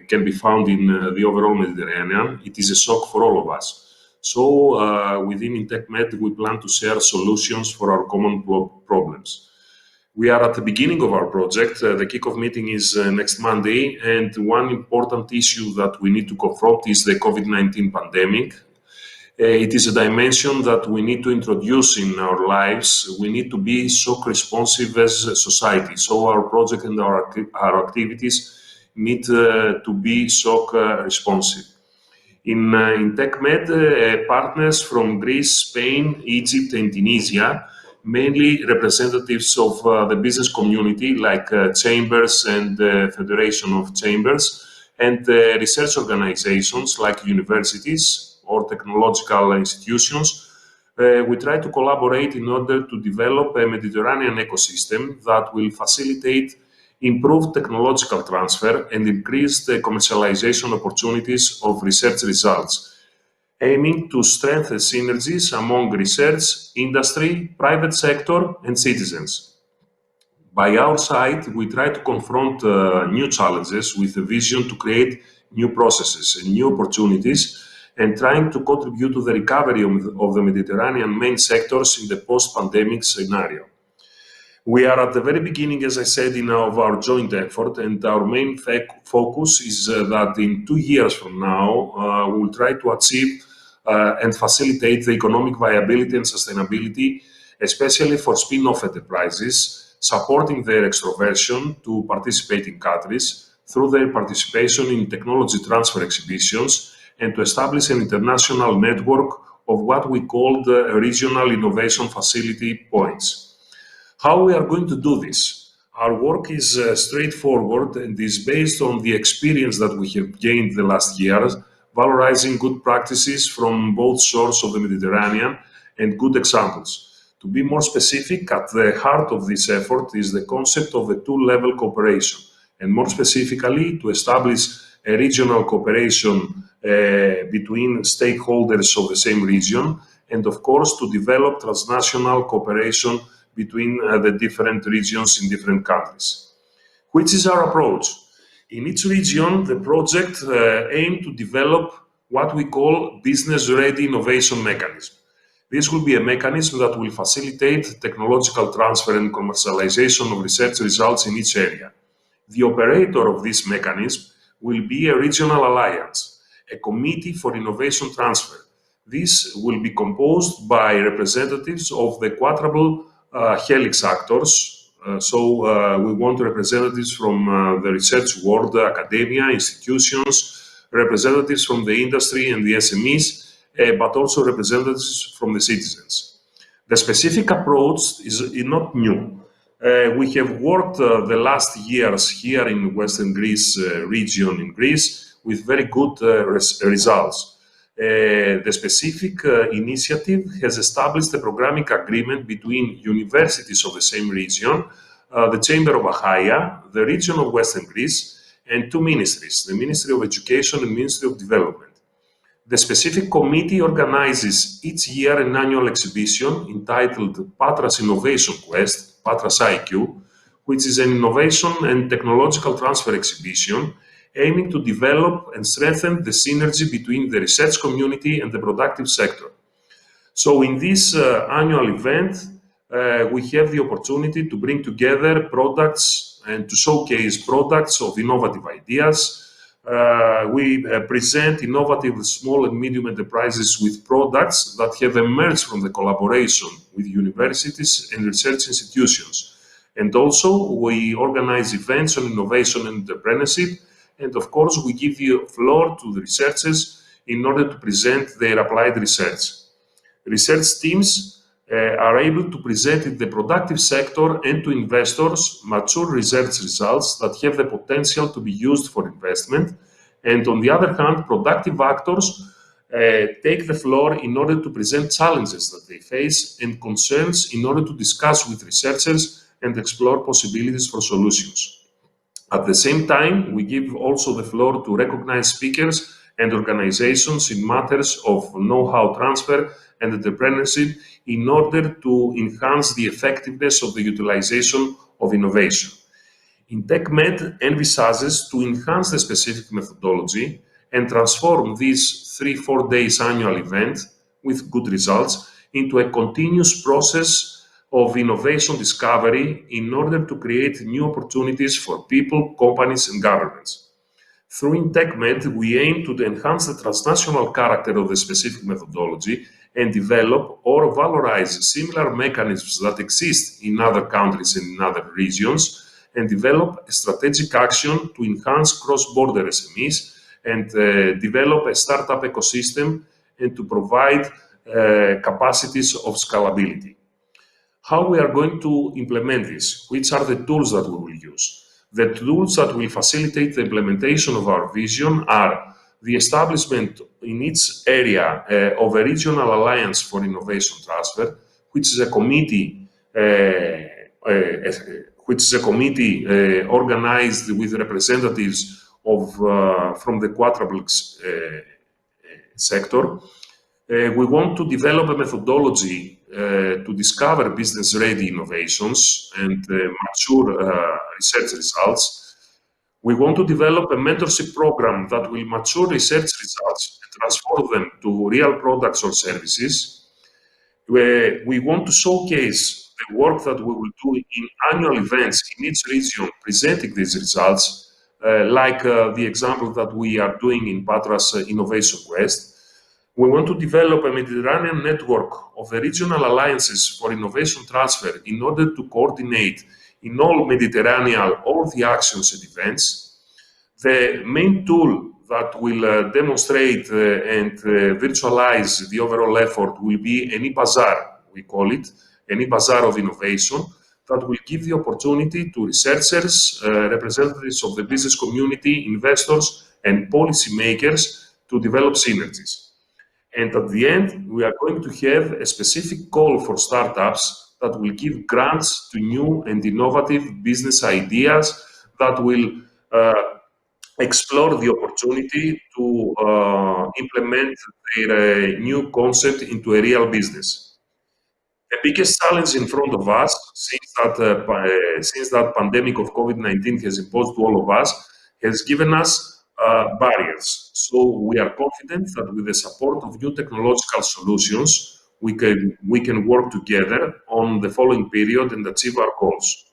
can be found in the overall Mediterranean. It is a shock for all of us. So within INTECMED, we plan to share solutions for our common problems. We are at the beginning of our project. The kickoff meeting is next Monday, and one important issue that we need to confront is the COVID-19 pandemic. It is a dimension that we need to introduce in our lives. We need to be shock responsive as a society. So our project and our activities need to be shock responsive. In INTECMED, partners from Greece, Spain, Egypt, and Tunisia, mainly representatives of the business community like chambers and Federation of Chambers, and research organizations like universities or technological institutions. We try to collaborate in order to develop a Mediterranean ecosystem that will facilitate improved technological transfer and increase the commercialization opportunities of research results, aiming to strengthen synergies among research, industry, private sector, and citizens. By our side, we try to confront new challenges with a vision to create new processes and new opportunities, and trying to contribute to the recovery of the Mediterranean main sectors in the post-pandemic scenario. We are at the very beginning, as I said, of our joint effort, and our main focus is that in 2 years from now, we will try to achieve and facilitate the economic viability and sustainability, especially for spin-off enterprises, supporting their extroversion to participating countries through their participation in technology transfer exhibitions, and to establish an international network of what we call the regional innovation facility points. How we are going to do this? Our work is straightforward and is based on the experience that we have gained the last years, valorizing good practices from both shores of the Mediterranean and good examples. To be more specific, at the heart of this effort is the concept of a two-level cooperation, and more specifically to establish a regional cooperation between stakeholders of the same region, and of course to develop transnational cooperation between the different regions in different countries. Which is our approach? In each region, the project aims to develop what we call business-ready innovation mechanism. This will be a mechanism that will facilitate technological transfer and commercialization of research results in each area. The operator of this mechanism will be a regional alliance, a committee for innovation transfer. This will be composed by representatives of the quadruple helix actors. We want representatives from the research world, academia, institutions, representatives from the industry and the SMEs, but also representatives from the citizens. The specific approach is not new. We have worked the last years here in Western Greece region in Greece with very good results. The specific initiative has established a programming agreement between universities of the same region, the Chamber of Achaia, the region of Western Greece, and two ministries, the Ministry of Education and Ministry of Development. The specific committee organizes each year an annual exhibition entitled Patras Innovation Quest, Patras IQ, which is an innovation and technological transfer exhibition aiming to develop and strengthen the synergy between the research community and the productive sector. So in this annual event, we have the opportunity to bring together products and to showcase products of innovative ideas. We present innovative small and medium enterprises with products that have emerged from the collaboration with universities and research institutions. And also, we organize events on innovation and entrepreneurship. And of course, we give the floor to the researchers in order to present their applied research. Research teams are able to present in the productive sector and to investors mature research results that have the potential to be used for investment. And on the other hand, productive actors take the floor in order to present challenges that they face and concerns in order to discuss with researchers and explore possibilities for solutions. At the same time, we give also the floor to recognized speakers and organizations in matters of know-how transfer and entrepreneurship in order to enhance the effectiveness of the utilization of innovation. IntechMed envisages to enhance the specific methodology and transform this 3-4 days annual event with good results into a continuous process of innovation discovery in order to create new opportunities for people, companies, and governments. Through IntechMed, we aim to enhance the transnational character of the specific methodology and develop or valorize similar mechanisms that exist in other countries and in other regions, and develop a strategic action to enhance cross-border SMEs and develop a startup ecosystem and to provide capacities of scalability. How we are going to implement this? Which are the tools that we will use? The tools that will facilitate the implementation of our vision are the establishment in each area of a regional alliance for innovation transfer, which is a committee organized with representatives of from the quadruplex sector. We want to develop a methodology to discover business-ready innovations and mature research results. We want to develop a mentorship program that will mature research results and transform them to real products or services. We want to showcase the work that we will do in annual events in each region, presenting these results, like the example that we are doing in Patras Innovation Quest. We want to develop a Mediterranean network of the regional alliances for innovation transfer in order to coordinate in all Mediterranean all the actions and events. The main tool that will demonstrate and virtualize the overall effort will be an e-bazaar, we call it, an e-bazaar of innovation that will give the opportunity to researchers, representatives of the business community, investors, and policymakers to develop synergies. And at the end, we are going to have a specific call for startups that will give grants to new and innovative business ideas that will explore the opportunity to implement their new concept into a real business. The biggest challenge in front of us, since that pandemic of COVID-19 has imposed to all of us, has given us barriers. So we are confident that with the support of new technological solutions, we can work together on the following period and achieve our goals.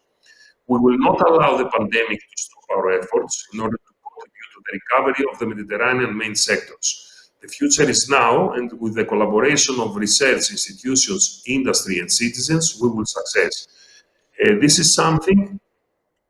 We will not allow the pandemic to stop our efforts in order to contribute to the recovery of the Mediterranean main sectors. The future is now, and with the collaboration of research institutions, industry, and citizens, we will success. This is something,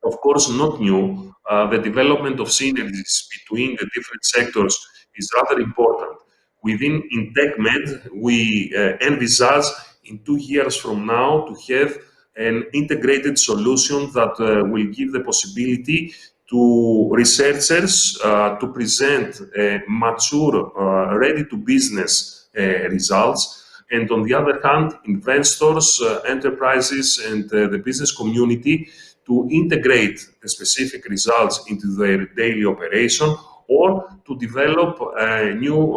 of course, not new. The development of synergies between the different sectors is rather important. Within IntechMed, we envisage in 2 years from now to have an integrated solution that will give the possibility to researchers to present mature, ready-to-business results, and on the other hand, investors, enterprises, and the business community to integrate the specific results into their daily operation or to develop new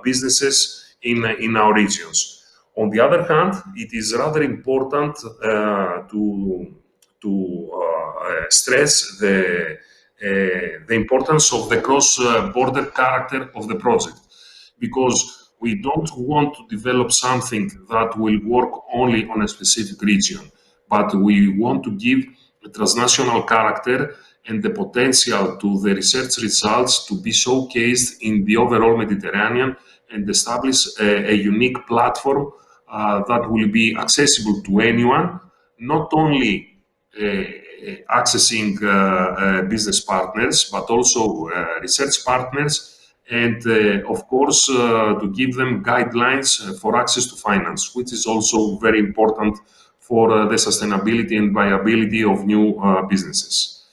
businesses in our regions. On the other hand, it is rather important to stress the importance of the cross-border character of the project, because we don't want to develop something that will work only on a specific region, but we want to give a transnational character and the potential to the research results to be showcased in the overall Mediterranean and establish a unique platform that will be accessible to anyone, not only accessing business partners, but also research partners, and of course to give them guidelines for access to finance, which is also very important for the sustainability and viability of new businesses.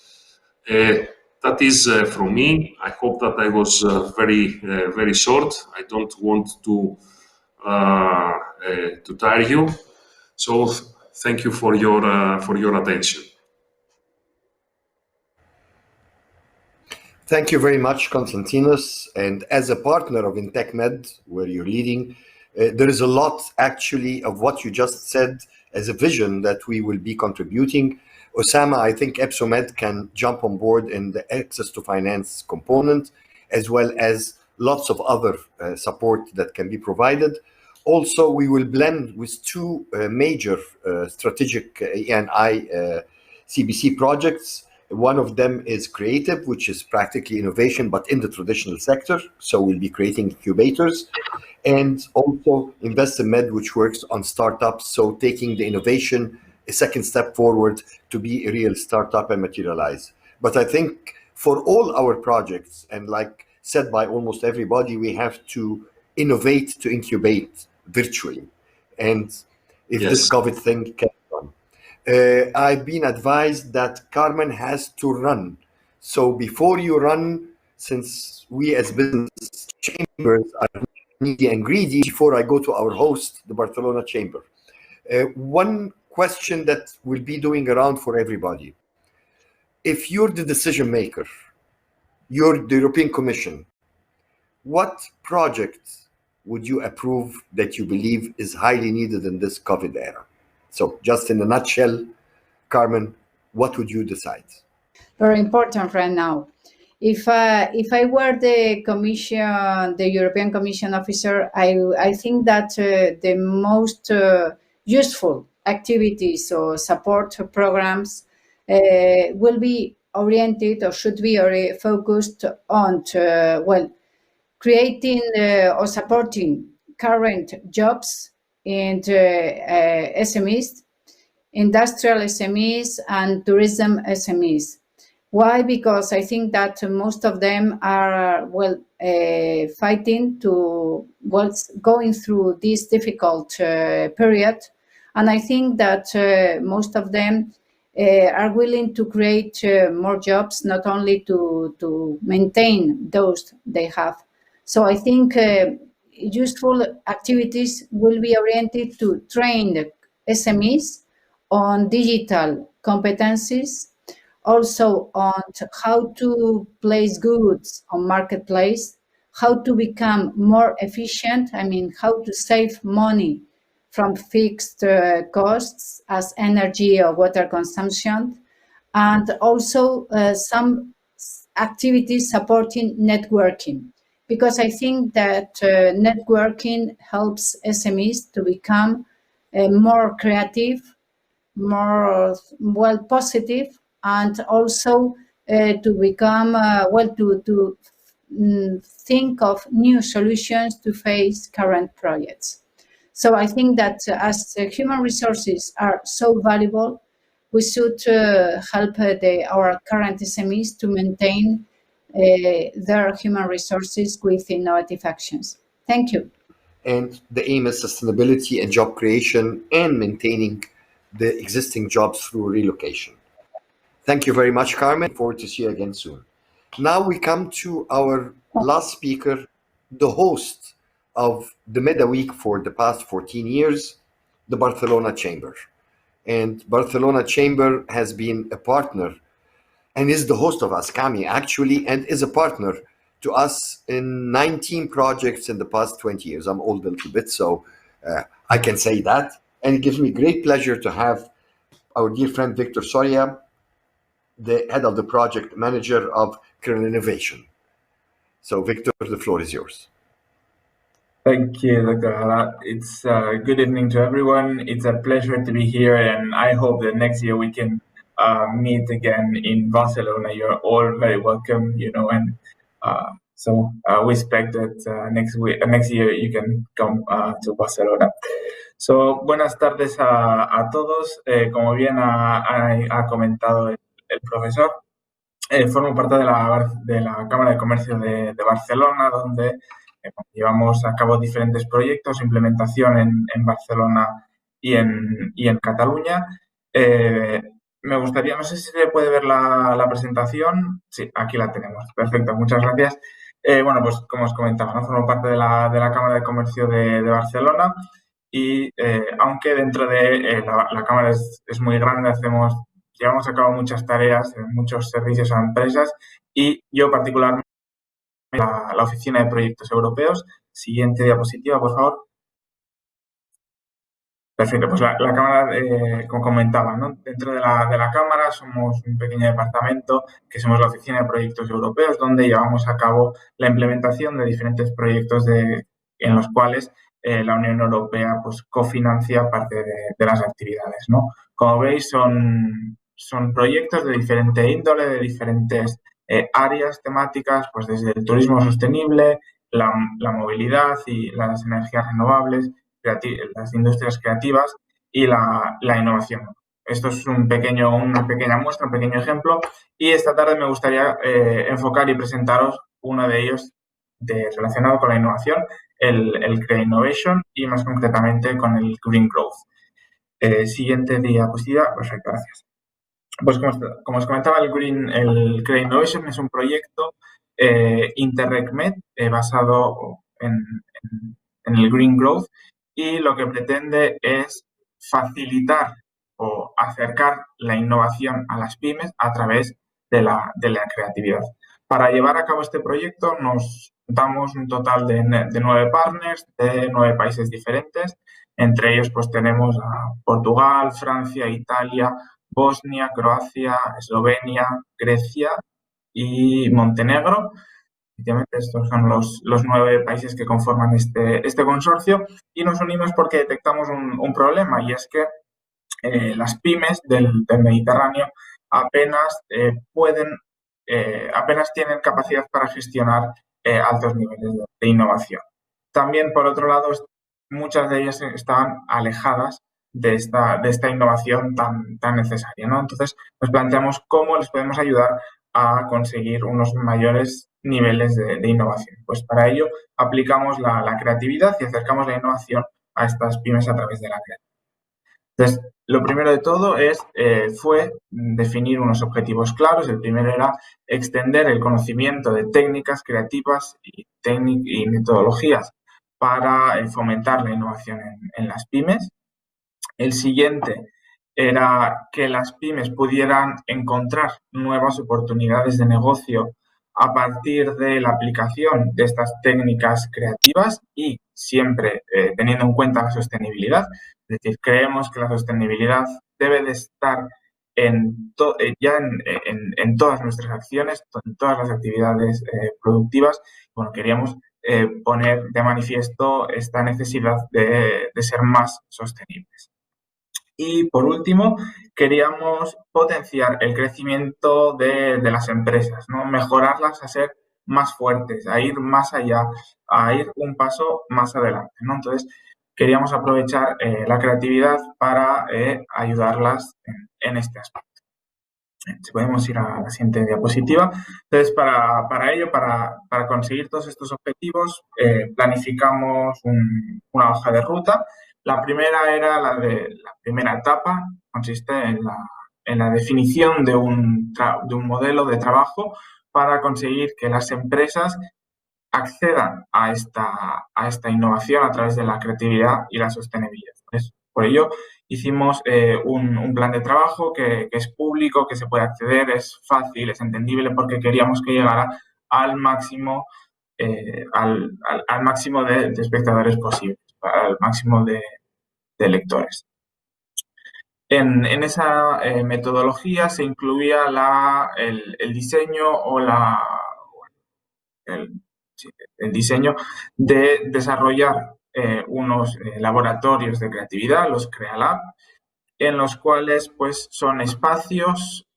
That is from me. I hope that I was very short. I don't want to tire you. So thank you for your attention. Thank you very much, Konstantinos. And as a partner of IntechMed, where you're leading, there is a lot actually of what you just said as a vision that we will be contributing. Osama, I think EBSOMED can jump on board in the access to finance component, as well as lots of other support that can be provided. Also, we will blend with two major strategic E&I CBC projects. One of them is creative, which is practically innovation, but in the traditional sector. So we'll be creating incubators. And also InvestMed, which works on startups. So taking the innovation a second step forward to be a real startup and materialize. But I think for all our projects, and like said by almost everybody, we have to innovate to incubate virtually. And if this COVID thing can run. I've been advised that Carmen has to run. So before you run, since we as business chambers are needy and greedy, before I go to our host, the Barcelona Chamber, one question that will be doing around for everybody. If you're the decision maker, you're the European Commission, what project would you approve that you believe is highly needed in this COVID era? So just in a nutshell, Carmen, what would you decide? Very important right now. If I were the Commission, the European Commission officer, I think that the most useful activities or support programs will be oriented or should be focused on creating or supporting current jobs in SMEs, industrial SMEs, and tourism SMEs. Why? Because I think that most of them are fighting to going through this difficult period, and I think that most of them are willing to create more jobs, not only to maintain those they have. So I think useful activities will be oriented to train the SMEs on digital competencies, also on how to place goods on marketplace, how to become more efficient, how to save money from fixed costs as energy or water consumption, and also some activities supporting networking. Because I think that networking helps SMEs to become more creative, more positive, and also to become to think of new solutions to face current projects. So I think that as human resources are so valuable, we should help our current SMEs to maintain their human resources with innovative actions. Thank you. And the aim is sustainability and job creation and maintaining the existing jobs through relocation. Thank you very much, Carmen. Forward to see you again soon. Now we come to our last speaker, the host of the MedaWeek for the past 14 years, the Barcelona Chamber. And Barcelona Chamber has been a partner and is the host of ASCAME actually, and is a partner to us in 19 projects in the past 20 years. I'm old a little bit, so I can say that. And it gives me great pleasure to have our dear friend Victor Soria, the head of the project manager of GREENINMED. So Victor, the floor is yours. Thank you, Dr. Hala. It's good evening to everyone. It's a pleasure to be here, and I hope that next year we can meet again in Barcelona. You're all very welcome, and so we expect that next year you can come to Barcelona. So, buenas tardes a todos. Como bien ha comentado el profesor, formo parte de la Cámara de Comercio de Barcelona, donde llevamos a cabo diferentes proyectos, implementación en Barcelona y en Cataluña. Me gustaría, no sé si se puede ver la presentación. Sí, aquí la tenemos. Perfecto, muchas gracias. Bueno, pues como os comentaba, ¿no? Formo parte de la Cámara de Comercio de Barcelona y aunque dentro de la Cámara es muy grande, llevamos a cabo muchas tareas, muchos servicios a empresas y yo particularmente la Oficina de Proyectos Europeos. Siguiente diapositiva, por favor. Perfecto, pues la Cámara, como comentaba, ¿no? Dentro de la Cámara somos un pequeño departamento que somos la Oficina de Proyectos Europeos, donde llevamos a cabo la implementación de diferentes proyectos en los cuales la Unión Europea pues, cofinancia parte de las actividades, ¿no? Como veis, son proyectos de diferente índole, de diferentes áreas temáticas, pues desde el turismo sostenible, la movilidad y las energías renovables, las industrias creativas y la innovación. Esto es una pequeña muestra, un pequeño ejemplo, y esta tarde me gustaría enfocar y presentaros uno de ellos relacionado con la innovación, el Green Innovation y más concretamente con el Green Growth. Siguiente diapositiva. Perfecto, gracias. Pues como os comentaba, el Green Innovation es un proyecto InterregMed basado en el Green Growth y lo que pretende es facilitar o acercar la innovación a las pymes a través de la creatividad. Para llevar a cabo este proyecto nos damos un total de 9 partners de 9 países diferentes. Entre ellos pues tenemos a Portugal, Francia, Italia, Bosnia, Croacia, Eslovenia, Grecia y Montenegro. Efectivamente, estos son los 9 países que conforman este consorcio y nos unimos porque detectamos un problema, y es que las pymes del Mediterráneo apenas tienen capacidad para gestionar altos niveles de innovación. También, por otro lado, muchas de ellas estaban alejadas de esta innovación tan necesaria, ¿no? Entonces, nos planteamos cómo les podemos ayudar a conseguir unos mayores niveles de innovación. Pues para ello aplicamos la creatividad y acercamos la innovación a estas pymes a través de la creatividad. Entonces, lo primero de todo fue definir unos objetivos claros. El primero era extender el conocimiento de técnicas creativas y metodologías para fomentar la innovación en las pymes. El siguiente era que las pymes pudieran encontrar nuevas oportunidades de negocio a partir de la aplicación de estas técnicas creativas y siempre teniendo en cuenta la sostenibilidad. Es decir, creemos que la sostenibilidad debe de estar en todas nuestras acciones, en todas las actividades productivas. Bueno, queríamos poner de manifiesto esta necesidad de ser más sostenibles. Y por último, queríamos potenciar el crecimiento de las empresas, ¿no? Mejorarlas a ser más fuertes, a ir más allá, a ir un paso más adelante, ¿no? Entonces, queríamos aprovechar la creatividad para ayudarlas en este aspecto. Si podemos ir a la siguiente diapositiva. Entonces, para ello, para conseguir todos estos objetivos, planificamos una hoja de ruta. La primera era la primera etapa, consiste en en la definición de un modelo de trabajo para conseguir que las empresas accedan a esta innovación a través de la creatividad y la sostenibilidad. Por ello, hicimos un plan de trabajo que es público, que se puede acceder, es fácil, es entendible, porque queríamos que llegara al máximo, al máximo de espectadores posibles, al máximo de lectores. En esa metodología se incluía el diseño o el diseño de desarrollar unos laboratorios de creatividad, los CreaLab, en los cuales pues son espacios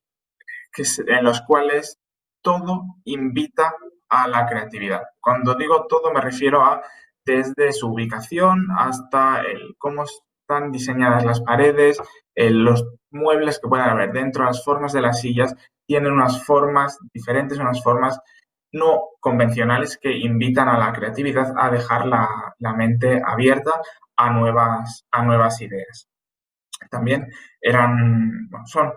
en los cuales todo invita a la creatividad. Cuando digo todo me refiero a desde su ubicación hasta cómo están diseñadas las paredes, los muebles que pueden haber dentro, las formas de las sillas, tienen unas formas diferentes, unas formas no convencionales que invitan a la creatividad, a dejar la mente abierta a nuevas ideas. También son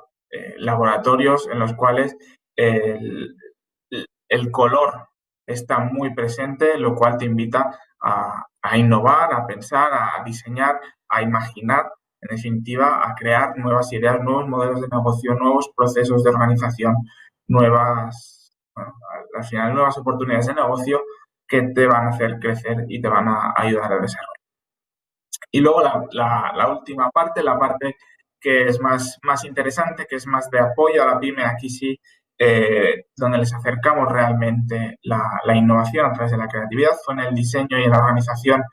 laboratorios en los cuales el color está muy presente, lo cual te invita a innovar, a pensar, a diseñar, a imaginar, en definitiva, a crear nuevas ideas, nuevos modelos de negocio, nuevos procesos de organización, al final nuevas oportunidades de negocio que te van a hacer crecer y te van a ayudar a desarrollar. Y luego la última parte, la parte que es más interesante, que es más de apoyo a la pyme, aquí sí, donde les acercamos realmente la innovación a través de la creatividad, fue en el diseño y en la organización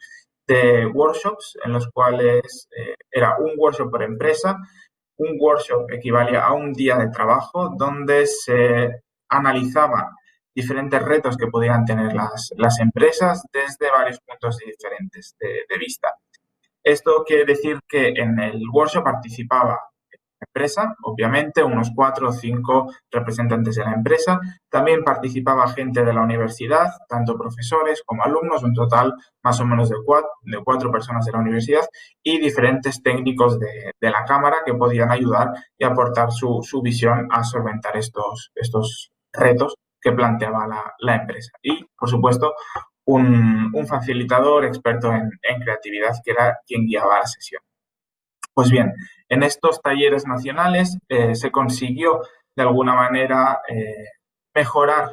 de workshops, en los cuales era un workshop por empresa. Un workshop equivalía a un día de trabajo donde se analizaban diferentes retos que podían tener las empresas desde varios puntos diferentes de vista. Esto quiere decir que en el workshop participaba la empresa, obviamente, unos 4 o 5 representantes de la empresa. También participaba gente de la universidad, tanto profesores como alumnos, un total más o menos de 4 personas de la universidad y diferentes técnicos de la cámara que podían ayudar y aportar su visión a solventar estos retos que planteaba la empresa. Y, por supuesto, un facilitador experto en creatividad que era quien guiaba la sesión. Pues bien, en estos talleres nacionales se consiguió de alguna manera mejorar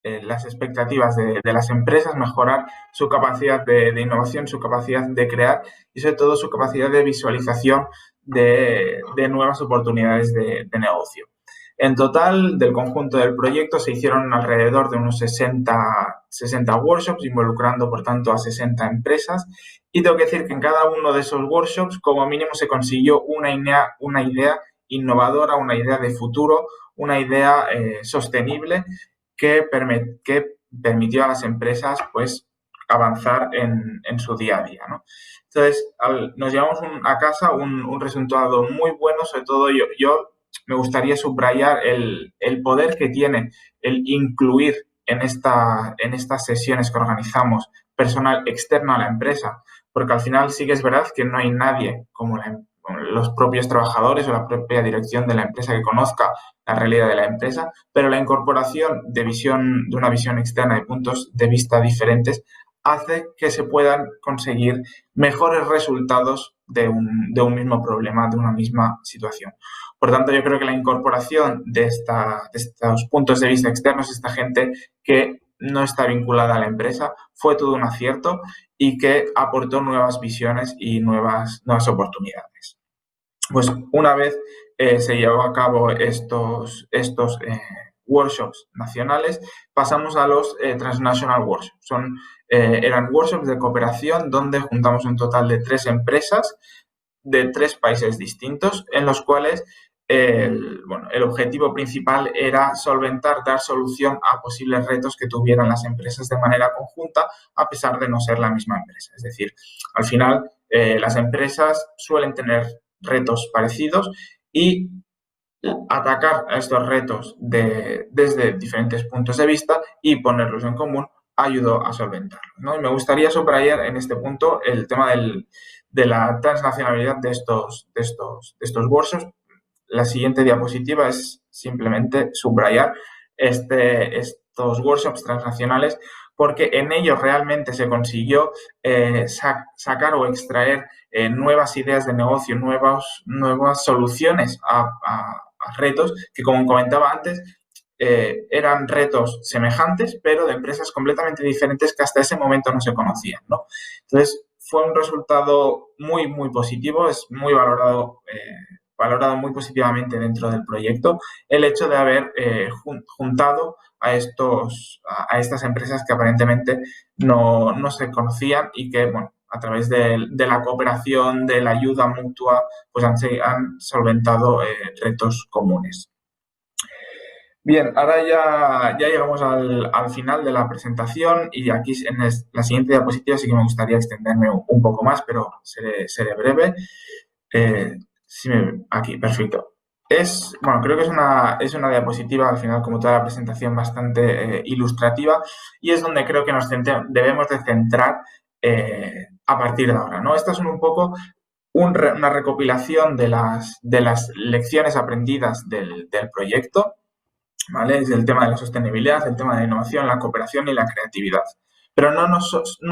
las expectativas de las empresas, mejorar su capacidad de innovación, su capacidad de crear y sobre todo su capacidad de visualización de nuevas oportunidades de negocio. En total, del conjunto del proyecto se hicieron alrededor de unos 60 workshops, involucrando, por tanto, a 60 empresas. Y tengo que decir que en cada uno de esos workshops, como mínimo, se consiguió una idea innovadora, una idea de futuro, una idea sostenible que permitió a las empresas pues, avanzar en su día a día, ¿no? Entonces, nos llevamos a casa un resultado muy bueno, sobre todo yo me gustaría subrayar el poder que tiene el incluir en estas sesiones que organizamos personal externo a la empresa, porque al final sí que es verdad que no hay nadie como los propios trabajadores o la propia dirección de la empresa que conozca la realidad de la empresa, pero la incorporación de una visión externa de puntos de vista diferentes hace que se puedan conseguir mejores resultados de un mismo problema, de una misma situación. Por tanto, yo creo que la incorporación de estos puntos de vista externos, esta gente que no está vinculada a la empresa, fue todo un acierto y que aportó nuevas visiones y nuevas oportunidades. Pues una vez se llevó a cabo estos workshops nacionales, pasamos a los transnational workshops. Eran workshops de cooperación donde juntamos un total de 3 empresas de 3 países distintos, en los cuales el objetivo principal era dar solución a posibles retos que tuvieran las empresas de manera conjunta, a pesar de no ser la misma empresa. Es decir, al final las empresas suelen tener retos parecidos y atacar a estos retos desde diferentes puntos de vista y ponerlos en común ayudó a solventarlos, ¿no? Y me gustaría subrayar en este punto el tema de la transnacionalidad de estos workshops. la siguiente diapositiva es simplemente subrayar estos workshops transnacionales, porque en ellos realmente se consiguió sacar o extraer nuevas ideas de negocio, nuevas soluciones a retos que, como comentaba antes, eran retos semejantes, pero de empresas completamente diferentes que hasta ese momento no se conocían, ¿no? Entonces, fue un resultado muy, muy positivo, es muy valorado muy positivamente dentro del proyecto el hecho de haber juntado a estas empresas que aparentemente no se conocían y que, bueno, a través de la cooperación, de la ayuda mutua, pues han solventado retos comunes. Bien, ahora ya llegamos al final de la presentación y aquí en la siguiente diapositiva sí que me gustaría extenderme un poco más, pero seré breve. Aquí, perfecto. Bueno, creo que es una diapositiva, al final, como toda la presentación, bastante ilustrativa y es donde creo que debemos de centrar a partir de ahora, ¿no? Esta es un poco una recopilación de las lecciones aprendidas del proyecto, ¿vale? Es el tema de la sostenibilidad, el tema de la innovación, la cooperación y la creatividad. Pero no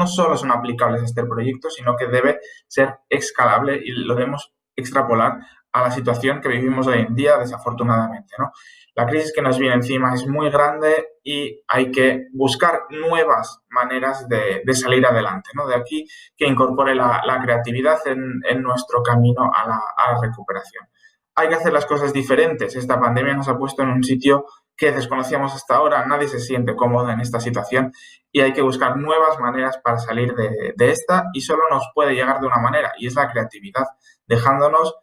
solo son aplicables a este proyecto, sino que debe ser escalable y lo debemos extrapolar a la situación que vivimos hoy en día, desafortunadamente, ¿no? La crisis que nos viene encima es muy grande y hay que buscar nuevas maneras de salir adelante, ¿no? De aquí que incorpore la creatividad en nuestro camino a la recuperación. Hay que hacer las cosas diferentes. Esta pandemia nos ha puesto en un sitio que desconocíamos hasta ahora, nadie se siente cómodo en esta situación y hay que buscar nuevas maneras para salir de esta y solo nos puede llegar de una manera y es la creatividad, dejándonos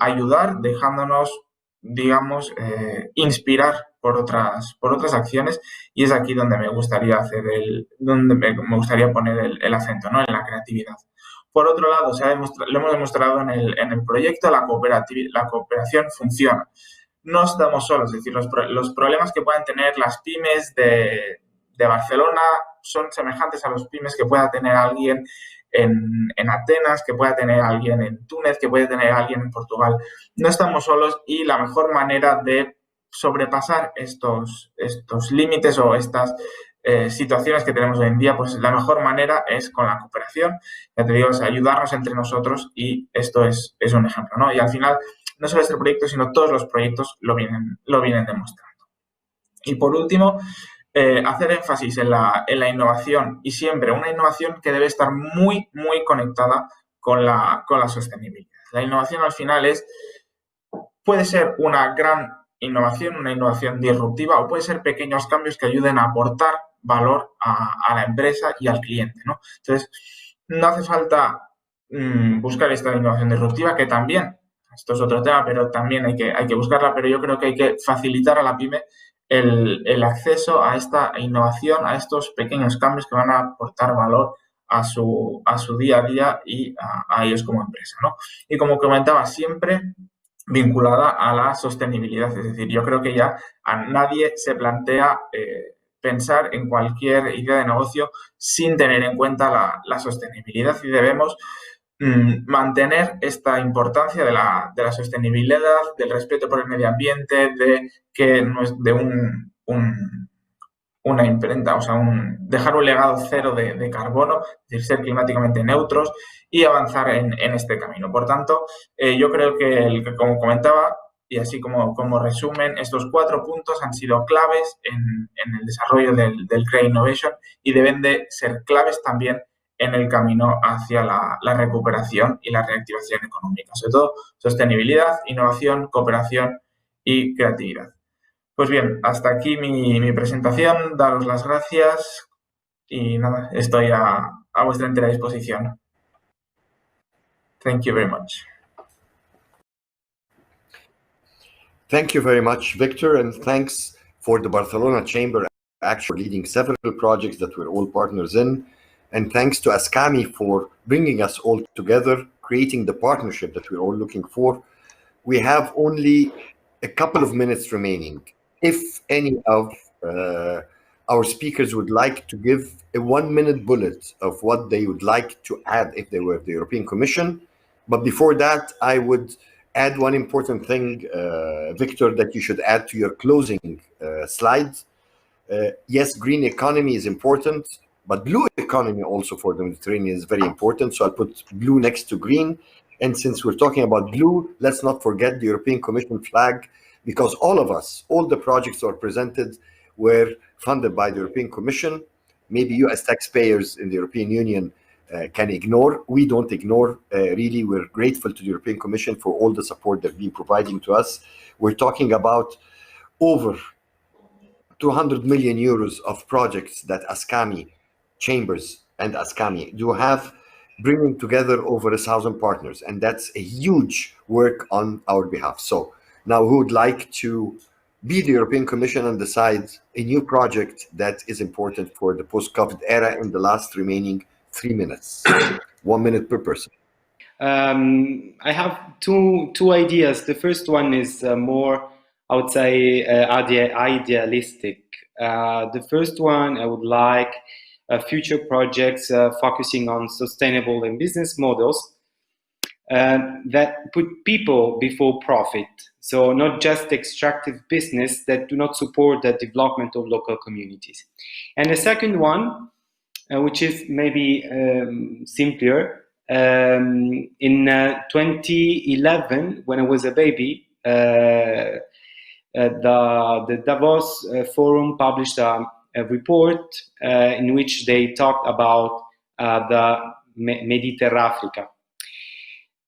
ayudar, dejándonos, digamos, inspirar por otras acciones y es aquí donde me gustaría me gustaría poner el acento, ¿no? En la creatividad. Por otro lado, lo hemos demostrado en el proyecto, la cooperación funciona. No estamos solos, es decir, los problemas que puedan tener las pymes de Barcelona son semejantes a los pymes que pueda tener alguien en Atenas, que pueda tener alguien en Túnez, que puede tener alguien en Portugal. No estamos solos y la mejor manera de sobrepasar estos límites o estas situaciones que tenemos hoy en día, pues la mejor manera es con la cooperación. Ya te digo, es ayudarnos entre nosotros y esto es un ejemplo, ¿no? Y al final, no solo este proyecto, sino todos los proyectos lo vienen demostrando. Y por último, hacer énfasis en la innovación y siempre una innovación que debe estar muy, muy conectada con la sostenibilidad. La innovación al final puede ser una gran innovación, una innovación disruptiva o puede ser pequeños cambios que ayuden a aportar valor a la empresa y al cliente, ¿no? Entonces, no hace falta buscar esta innovación disruptiva que también, esto es otro tema, pero también hay que buscarla, pero yo creo que hay que facilitar a la pyme el acceso a esta innovación, a estos pequeños cambios que van a aportar valor a su día a día y a ellos como empresa, ¿no? Y como comentaba, siempre vinculada a la sostenibilidad, es decir, yo creo que ya a nadie se plantea pensar en cualquier idea de negocio sin tener en cuenta la sostenibilidad y debemos mantener esta importancia de la sostenibilidad, del respeto por el medio ambiente, de que no es de una imprenta, o sea, dejar un legado cero de carbono, es decir, ser climáticamente neutros y avanzar en este camino. Por tanto, yo creo que, como comentaba, y así como resumen, estos 4 puntos han sido claves en el desarrollo del Great Innovation y deben de ser claves también en el camino hacia la recuperación y la reactivación económica. Sobre todo, sostenibilidad, innovación, cooperación y creatividad. Pues bien, hasta aquí mi presentación. Daros las gracias y nada, estoy a vuestra entera disposición. Thank you very much. Thank you very much, Victor, and thanks for the Barcelona Chamber actually leading several projects that we're all partners in. And thanks to ASCAME for bringing us all together, creating the partnership that we're all looking for. We have only a couple of minutes remaining. If any of our speakers would like to give a 1-minute bullet of what they would like to add if they were the European Commission. But before that, I would add one important thing, Victor, that you should add to your closing slides. Yes, green economy is important, but blue economy also for the Mediterranean is very important. So I'll put blue next to green. And since we're talking about blue, let's not forget the European Commission flag, because all of us, all the projects that are presented were funded by the European Commission. Maybe you as taxpayers in the European Union can ignore. We don't ignore, really. We're grateful to the European Commission for all the support they've been providing to us. We're talking about over 200 million euros of projects that ASCAME chambers and ASCAME do have, bringing together over 1,000 partners. And that's a huge work on our behalf. So now who would like to be the European Commission and decide a new project that is important for the post-COVID era in the last remaining 3 minutes? 1 minute per person. I have two ideas. The first one is more, I would say, idealistic. The first one, I would like future projects focusing on sustainable and business models that put people before profit. So not just extractive business that do not support the development of local communities. And the second one, which is maybe simpler, in 2011, when I was a baby, the Davos Forum published a report in which they talked about the Mediterranean Africa.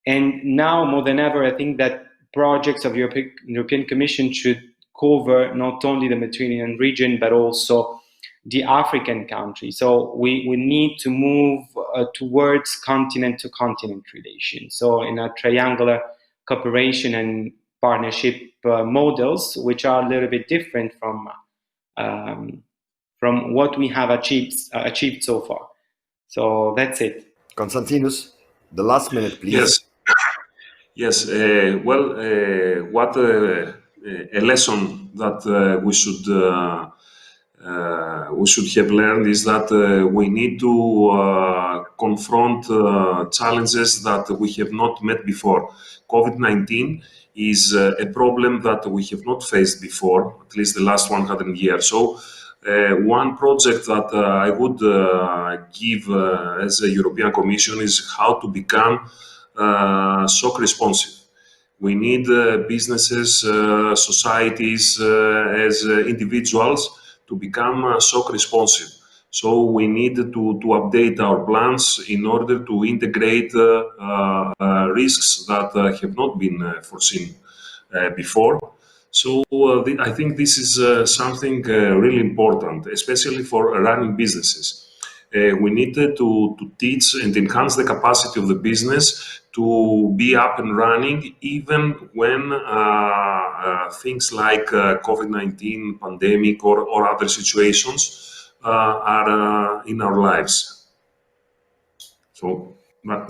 And now more than ever, I think that projects of European Commission should cover not only the Mediterranean region, but also the African countries. So we need to move towards continent-to-continent relations. So in a triangular cooperation and partnership models, which are a little bit different from what we have achieved so far. So that's it. Konstantinos, the last minute, please. Yes. What a lesson that we should have learned is that we need to confront challenges that we have not met before. COVID-19 is a problem that we have not faced before, at least the last 100 years. So one project that I would give as a European Commission is how to become shock responsive. We need businesses, societies, as individuals to become shock responsive. So we need to update our plans in order to integrate risks that have not been foreseen before. So I think this is something really important, especially for running businesses. We need to teach and enhance the capacity of the business to be up and running even when things like COVID-19 pandemic or other situations are in our lives. So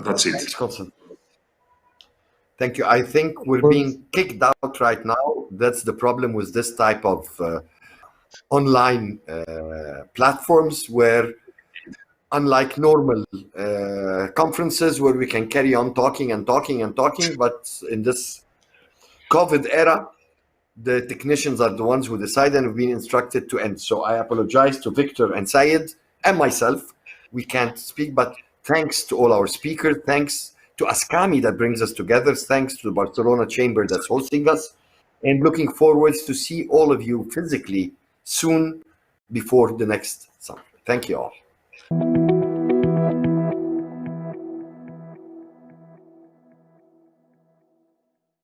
that's it. Thanks, Constant. Thank you. I think we're being kicked out right now. That's the problem with this type of online platforms, where unlike normal conferences where we can carry on talking and talking and talking, but in this COVID era, the technicians are the ones who decide and have been instructed to end. So I apologize to Victor and Syed and myself. We can't speak, but thanks to all our speakers, thanks to ASCAME that brings us together, thanks to the Barcelona Chamber that's hosting us, and looking forward to see all of you physically soon before the next summer. Thank you all.